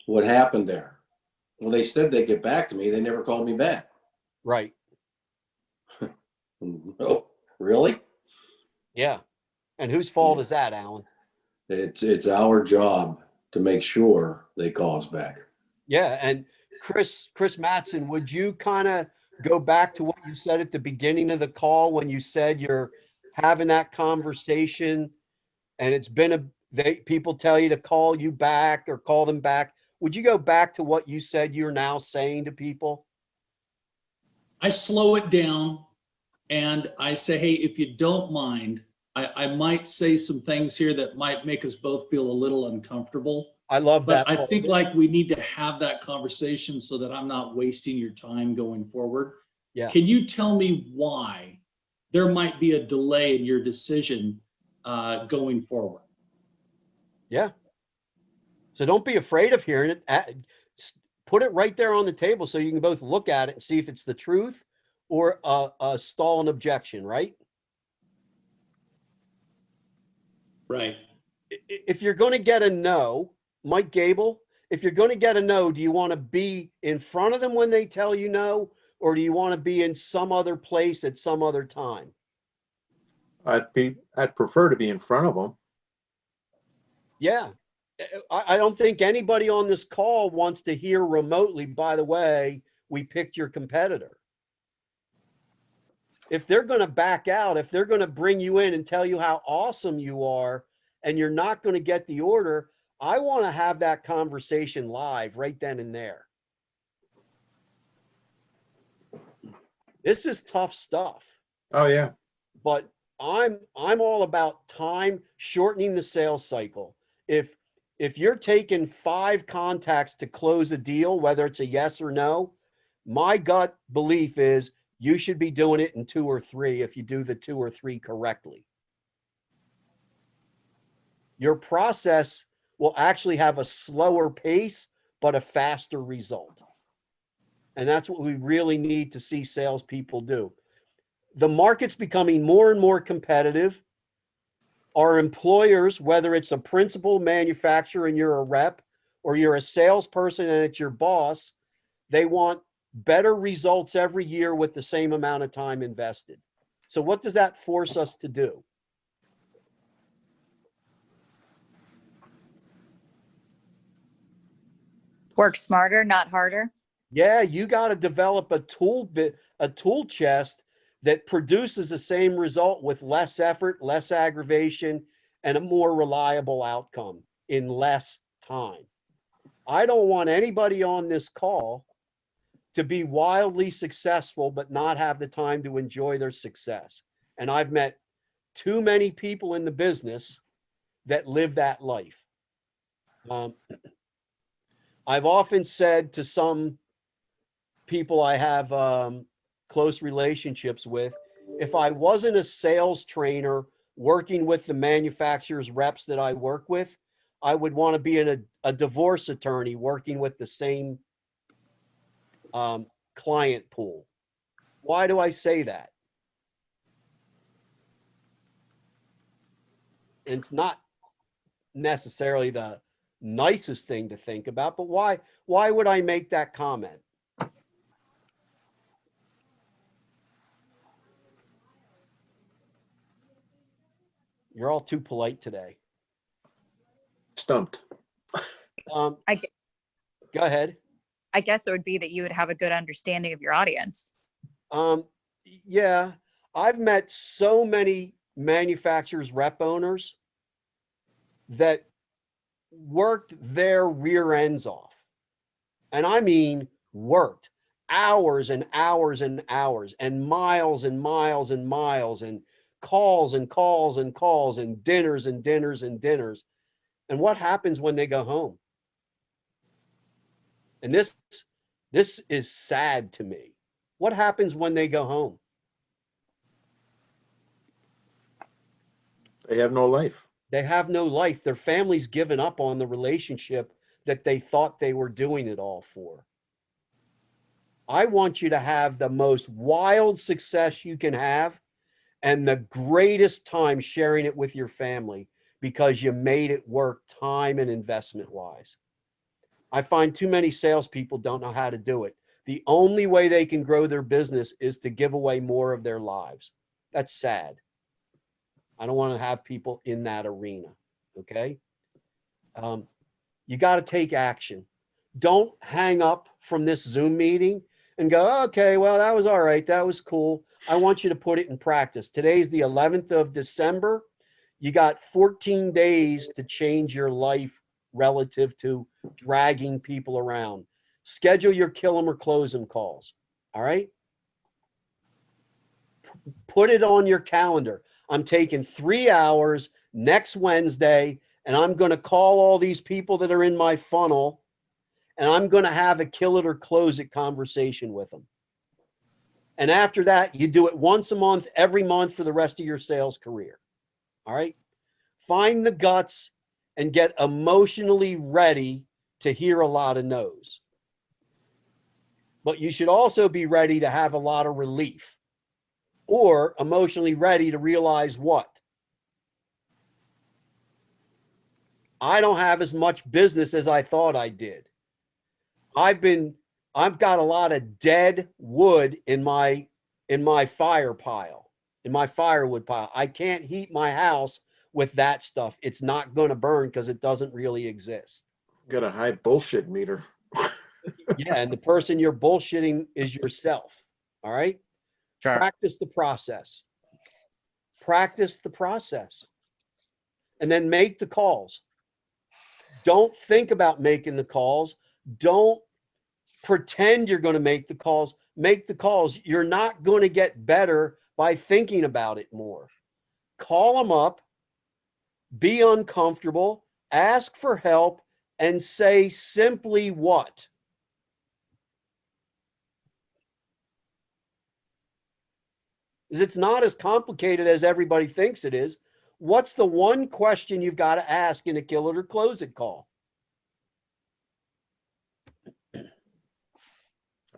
What happened there? Well, they said they'd get back to me. They never called me back. Right. Oh, really? Yeah. And whose fault is that, Alan? It's our job to make sure they call us back. Yeah. And Chris Mattson, would you kind of go back to what you said at the beginning of the call when you said you're having that conversation and it's been people tell you to call you back or call them back? Would you go back to what you said you're now saying to people? I slow it down and I say, hey, if you don't mind, I might say some things here that might make us both feel a little uncomfortable. I love that. But I think like we need to have that conversation so that I'm not wasting your time going forward. Yeah. Can you tell me why there might be a delay in your decision going forward? Yeah. So don't be afraid of hearing it. Put it right there on the table so you can both look at it and see if it's the truth or a stall and objection, right? Right. If you're going to get a no, Mike Gable, if you're going to get a no, do you want to be in front of them when they tell you no, or do you want to be in some other place at some other time? I'd prefer to be in front of them. Yeah. I don't think anybody on this call wants to hear remotely, by the way, we picked your competitor. If they're going to back out, if they're going to bring you in and tell you how awesome you are, and you're not going to get the order, I want to have that conversation live right then and there. This is tough stuff. Oh yeah. But I'm all about time, shortening the sales cycle. If you're taking 5 contacts to close a deal, whether it's a yes or no, my gut belief is you should be doing it in 2 or 3 if you do the 2 or 3 correctly. Your process will actually have a slower pace, but a faster result. And that's what we really need to see salespeople do. The market's becoming more and more competitive. Our employers, whether it's a principal manufacturer and you're a rep, or you're a salesperson and it's your boss, they want better results every year with the same amount of time invested. So what does that force us to do? Work smarter, not harder. Yeah, you got to develop a tool chest that produces the same result with less effort, less aggravation, and a more reliable outcome in less time. I don't want anybody on this call to be wildly successful but not have the time to enjoy their success. And I've met too many people in the business that live that life. I've often said to some people I have close relationships with, if I wasn't a sales trainer working with the manufacturer's reps that I work with, I would want to be a divorce attorney working with the same client pool. Why do I say that? And it's not necessarily the nicest thing to think about, but why would I make that comment? You're all too polite today. Stumped. Go ahead. I guess it would be that you would have a good understanding of your audience. Yeah, I've met so many manufacturers, rep owners that worked their rear ends off. And I mean worked, hours and hours and hours and miles and miles and miles and calls and calls and calls and dinners and dinners and dinners. And what happens when they go home? And this is sad to me. What happens when they go home? They have no life. They have no life. Their family's given up on the relationship that they thought they were doing it all for. I want you to have the most wild success you can have and the greatest time sharing it with your family because you made it work time and investment wise. I find too many salespeople don't know how to do it. The only way they can grow their business is to give away more of their lives. That's sad. I don't want to have people in that arena. Okay. You got to take action. Don't hang up from this Zoom meeting and go, okay, well, that was all right. That was cool. I want you to put it in practice. Today's the 11th of December. You got 14 days to change your life relative to dragging people around. Schedule your kill 'em or close 'em calls. All right. Put it on your calendar. I'm taking 3 hours next Wednesday and I'm going to call all these people that are in my funnel and I'm going to have a kill it or close it conversation with them. And after that, you do it once a month, every month for the rest of your sales career. All right. Find the guts and get emotionally ready to hear a lot of no's. But you should also be ready to have a lot of relief or emotionally ready to realize what? I don't have as much business as I thought I did. I've got a lot of dead wood in my fire pile, in my firewood pile. I can't heat my house with that stuff. It's not going to burn because it doesn't really exist. Got a high bullshit meter. Yeah, and the person you're bullshitting is yourself. All right? Sure. Practice the process. Practice the process. And then make the calls. Don't think about making the calls. Don't pretend you're going to make the calls. Make the calls. You're not going to get better by thinking about it more. Call them up. Be uncomfortable. Ask for help and say simply what? It's not as complicated as everybody thinks it is. What's the one question you've got to ask in a kill it or close it call?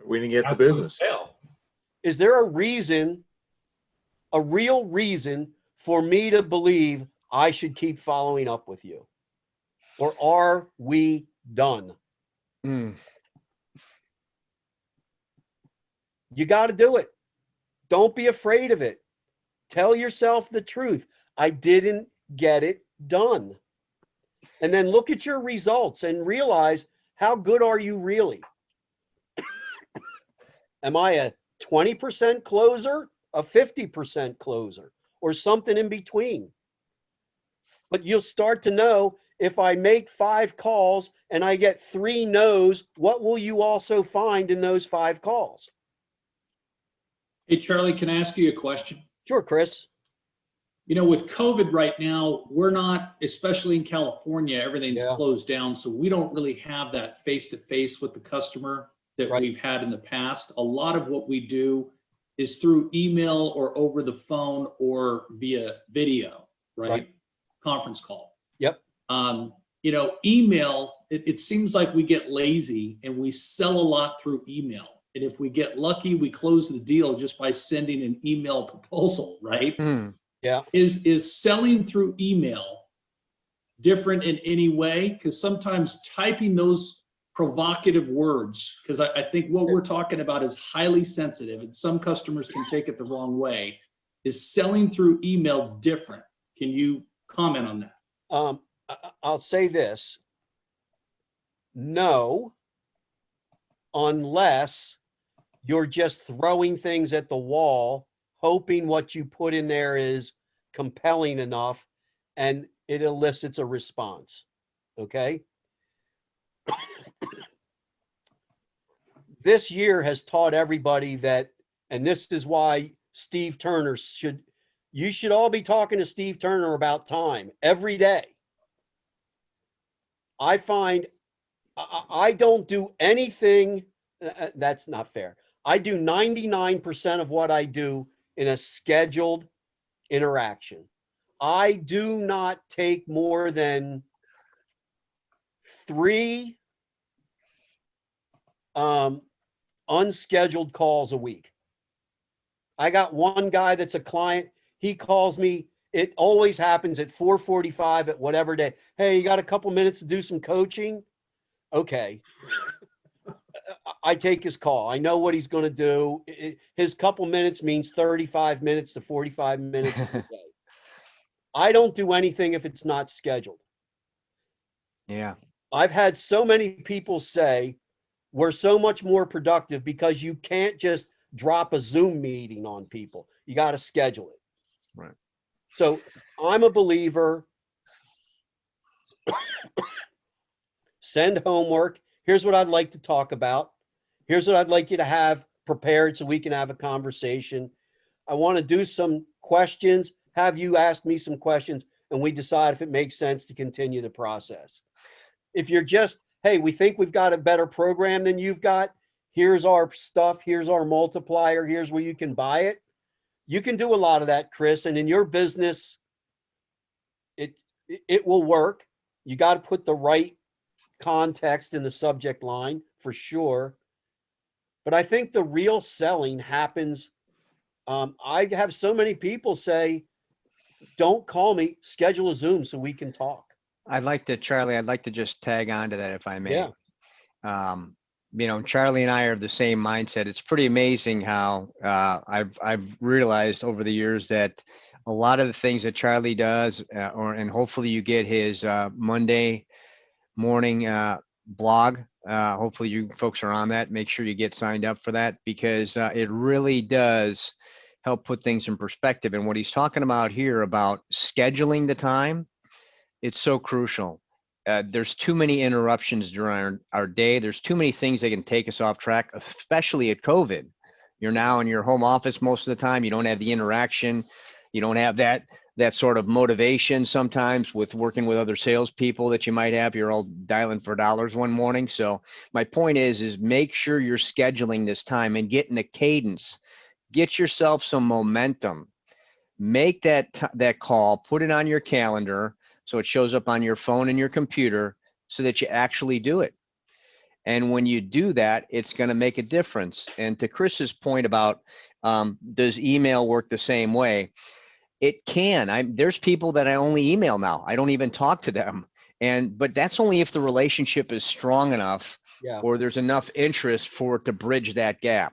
We didn't get the business. Is there a reason, a real reason for me to believe I should keep following up with you? Or are we done? You got to do it. Don't be afraid of it. Tell yourself the truth. I didn't get it done. And then look at your results and realize how good are you really? Am I a 20% closer, a 50% closer, or something in between? But you'll start to know if I make 5 calls and I get 3 no's, what will you also find in those 5 calls? Hey, Charlie, can I ask you a question? Sure, Chris. You know, with COVID right now, we're not, especially in California, everything's closed down. So we don't really have that face-to-face with the customer that we've had in the past. A lot of what we do is through email or over the phone or via video, right? Conference call. Yep. You know, email, it seems like we get lazy and we sell a lot through email. And if we get lucky, we close the deal just by sending an email proposal, right? Yeah. Is selling through email different in any way? Because sometimes typing those provocative words, because I think what we're talking about is highly sensitive and some customers can take it the wrong way. Is selling through email different? Can you comment on that? I'll say this. No, unless you're just throwing things at the wall, hoping what you put in there is compelling enough and it elicits a response. Okay. this year has taught everybody that, and this is why Steve Turner you should all be talking to Steve Turner about time every day. I find I don't do anything. That's not fair. I do 99% of what I do in a scheduled interaction. I do not take more than 3 unscheduled calls a week. I got one guy that's a client. He calls me. It always happens at 4:45 at whatever day. Hey, you got a couple minutes to do some coaching? Okay. I take his call. I know what he's going to do. His couple minutes means 35 minutes to 45 minutes a day. I don't do anything if it's not scheduled. Yeah. I've had so many people say we're so much more productive because you can't just drop a Zoom meeting on people. You got to schedule it. Right. So I'm a believer. Send homework. Here's what I'd like to talk about. Here's what I'd like you to have prepared so we can have a conversation. I want to do some questions, have you ask me some questions, and we decide if it makes sense to continue the process. If you're just, hey, we think we've got a better program than you've got, here's our stuff, here's our multiplier, here's where you can buy it. You can do a lot of that, Chris, and in your business, it will work. You got to put the right context in the subject line for sure. But I think the real selling happens. I have so many people say, don't call me, schedule a Zoom so we can talk. Charlie, I'd like to just tag on to that if I may. Yeah. Charlie and I are of the same mindset. It's pretty amazing how I've realized over the years that a lot of the things that Charlie does, and hopefully you get his Monday morning blog. Hopefully you folks are on that. Make sure you get signed up for that, because it really does help put things in perspective. And what he's talking about here about scheduling the time, it's so crucial. There's too many interruptions during our day. There's too many things that can take us off track, especially at COVID. You're now in your home office most of the time. You don't have the interaction. You don't have that sort of motivation sometimes with working with other salespeople that you might have. You're all dialing for dollars one morning. So my point is make sure you're scheduling this time and get in a cadence. Get yourself some momentum. Make that call, put it on your calendar so it shows up on your phone and your computer so that you actually do it. And when you do that, it's going to make a difference. And to Chris's point about does email work the same way? It can. There's people that I only email now. I don't even talk to them. But that's only if the relationship is strong enough, or there's enough interest for it to bridge that gap.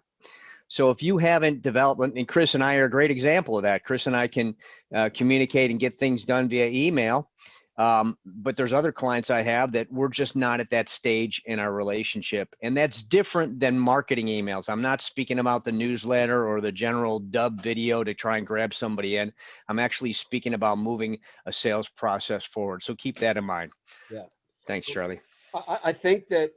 So if you haven't developed, and Chris and I are a great example of that. Chris and I can communicate and get things done via email. But there's other clients I have that we're just not at that stage in our relationship. And that's different than marketing emails. I'm not speaking about the newsletter or the general dub video to try and grab somebody in. I'm actually speaking about moving a sales process forward. So keep that in mind. Yeah. Thanks, Charlie. I think that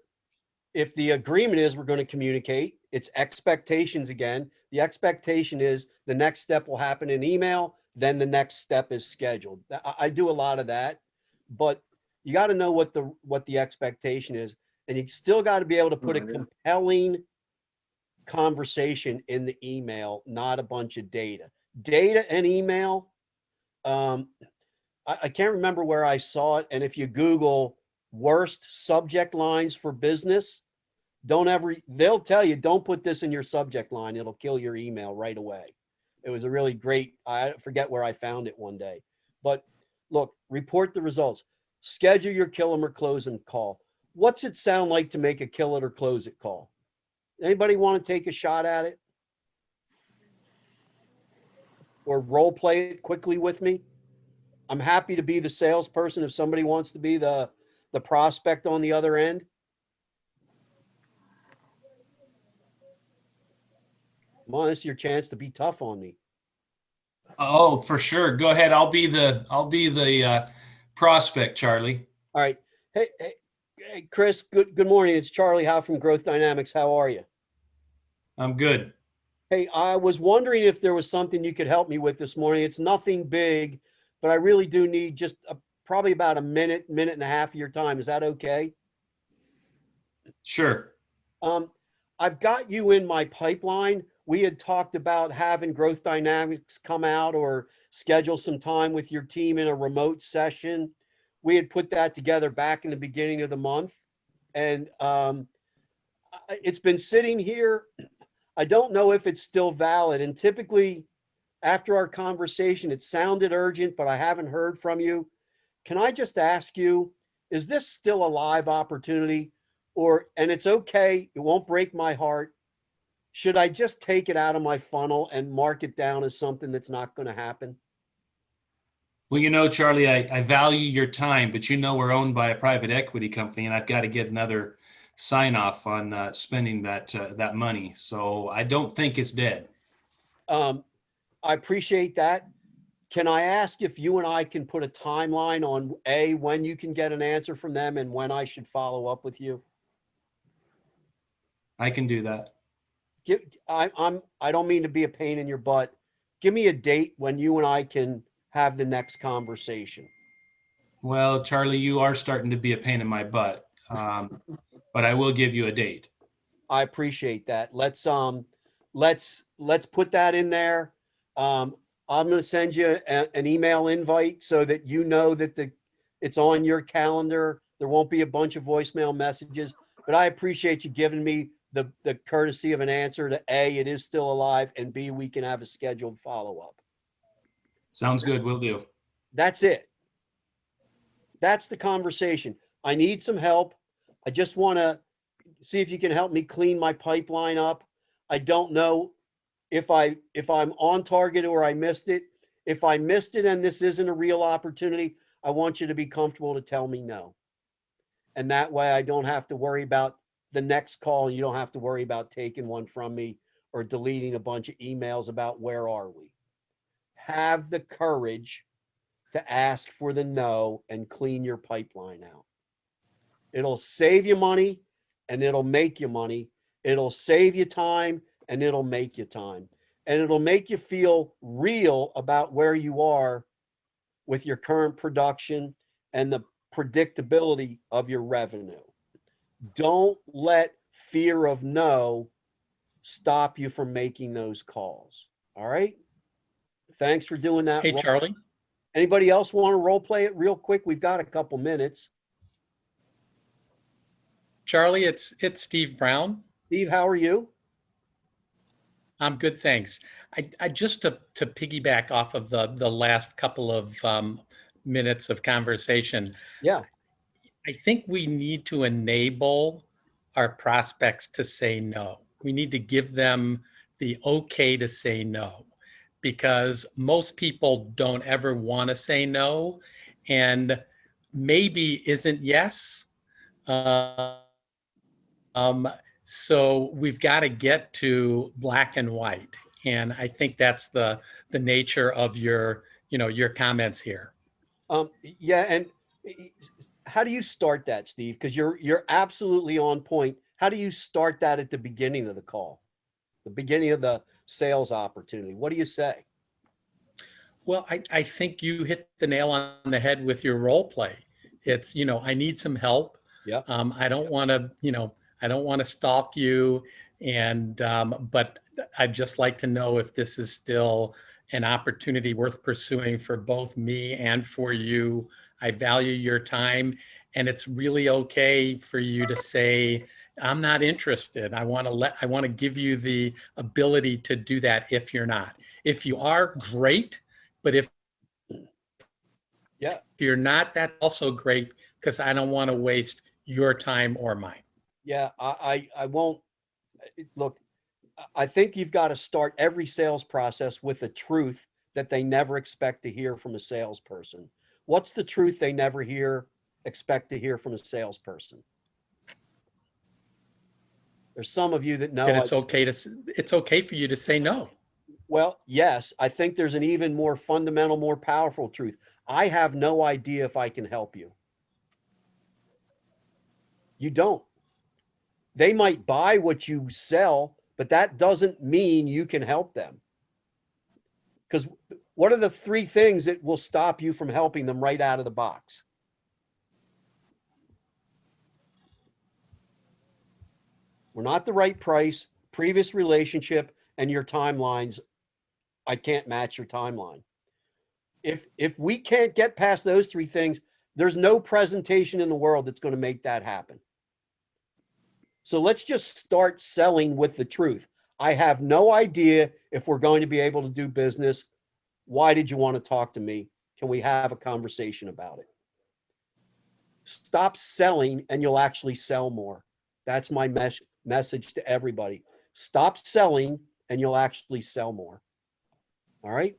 if the agreement is we're going to communicate, it's expectations again. The expectation is the next step will happen in email. Then the next step is scheduled. I do a lot of that. But you got to know what the expectation is, and you still got to be able to put a compelling conversation in the email, not a bunch of data. Data and email. I can't remember where I saw it, and if you Google worst subject lines for business, they'll tell you don't put this in your subject line. It'll kill your email right away. It was a really great. I forget where I found it one day, but. Look, report the results. Schedule your kill 'em or close 'em call. What's it sound like to make a kill it or close it call? Anybody want to take a shot at it? Or role play it quickly with me? I'm happy to be the salesperson if somebody wants to be the prospect on the other end. Come on, this is your chance to be tough on me. Oh, for sure. Go ahead. I'll be the prospect, Charlie. All right. Hey, Chris, good morning. It's Charlie Hauck from Growth Dynamics. How are you? I'm good. Hey, I was wondering if there was something you could help me with this morning. It's nothing big, but I really do need just probably about a minute, minute and a half of your time. Is that okay? Sure. I've got you in my pipeline. We had talked about having Growth Dynamics come out or schedule some time with your team in a remote session. We had put that together back in the beginning of the month. And it's been sitting here. I don't know if it's still valid. And typically after our conversation, it sounded urgent, but I haven't heard from you. Can I just ask you, is this still a live opportunity? And it's okay, it won't break my heart. Should I just take it out of my funnel and mark it down as something that's not going to happen? Well, Charlie, I value your time, but we're owned by a private equity company, and I've got to get another sign off on spending that money. So I don't think it's dead. I appreciate that. Can I ask if you and I can put a timeline on when you can get an answer from them and when I should follow up with you? I can do that. I don't mean to be a pain in your butt. Give me a date when you and I can have the next conversation. Well, Charlie, you are starting to be a pain in my butt, but I will give you a date. I appreciate that. Let's put that in there. I'm going to send you an email invite so that you know that it's on your calendar. There won't be a bunch of voicemail messages, but I appreciate you giving me the courtesy of an answer to A, it is still alive, and B, we can have a scheduled follow-up. Sounds good. Will do. That's it. That's the conversation. I need some help. I just want to see if you can help me clean my pipeline up. I don't know if I'm on target or I missed it. If I missed it and this isn't a real opportunity, I want you to be comfortable to tell me no. And that way I don't have to worry about the next call. You don't have to worry about taking one from me or deleting a bunch of emails about where are we. Have the courage to ask for the no and clean your pipeline out. It'll save you money and it'll make you money. It'll save you time and it'll make you time. And it'll make you feel real about where you are with your current production and the predictability of your revenue. Don't let fear of no stop you from making those calls. All right? Thanks for doing that. Hey, Charlie. Anybody else want to role play it real quick? We've got a couple minutes. Charlie, it's Steve Brown. Steve, how are you? I'm good, thanks. I just to piggyback off of the last couple of minutes of conversation. Yeah. I think we need to enable our prospects to say no. We need to give them the okay to say no, because most people don't ever want to say no, and maybe isn't yes. So we've got to get to black and white. And I think that's the nature of your comments here. Yeah. And how do you start that, Steve? Because you're absolutely on point. How do you start that at the beginning of the call, the beginning of the sales opportunity? What do you say? Well, I think you hit the nail on the head with your role play. It's, I need some help. Yeah. I don't want to stalk you. And, but I'd just like to know if this is still an opportunity worth pursuing for both me and for you. I value your time, and it's really okay for you to say, I'm not interested. I want to give you the ability to do that if you're not. If you are, great. But if you're not, that's also great, because I don't want to waste your time or mine. Yeah, I won't. Look, I think you've got to start every sales process with a truth that they never expect to hear from a salesperson. What's the truth they never expect to hear from a salesperson? There's some of you that know that it's okay for you to say no. Well, yes, I think there's an even more fundamental, more powerful truth. I have no idea if I can help you. You don't. They might buy what you sell, but that doesn't mean you can help them. Because what are the 3 things that will stop you from helping them right out of the box? We're not the right price, previous relationship, and your timelines. I can't match your timeline. If we can't get past those 3 things, there's no presentation in the world that's going to make that happen. So let's just start selling with the truth. I have no idea if we're going to be able to do business. Why did you want to talk to me? Can we have a conversation about it? Stop selling and you'll actually sell more. That's my message to everybody. Stop selling and you'll actually sell more. All right.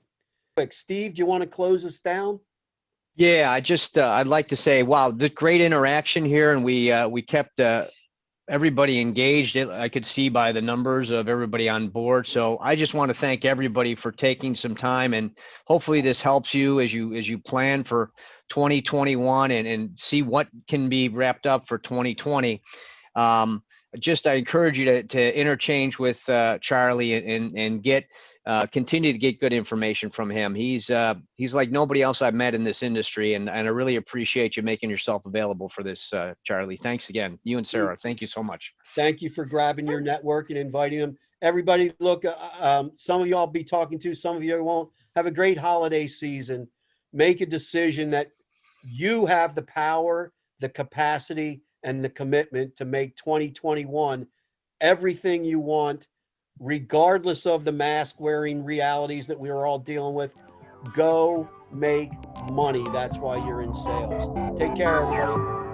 Quick, Steve, do you want to close us down? Yeah, I'd like to say, wow, the great interaction here, and we kept everybody engaged. I could see by the numbers of everybody on board. So I just want to thank everybody for taking some time, and hopefully this helps you as you plan for 2021 and see what can be wrapped up for 2020. I encourage you to interchange with Charlie and get continue to get good information from him. He's like nobody else I've met in this industry, and I really appreciate you making yourself available for this, Charlie. Thanks again. You and Sarah, thank you so much. Thank you for grabbing your network and inviting them. Everybody, look, some of you I'll be talking to, some of you won't. Have a great holiday season. Make a decision that you have the power, the capacity, and the commitment to make 2021 everything you want, regardless of the mask wearing realities that we are all dealing with. Go make money. That's why you're in sales. Take care, everybody.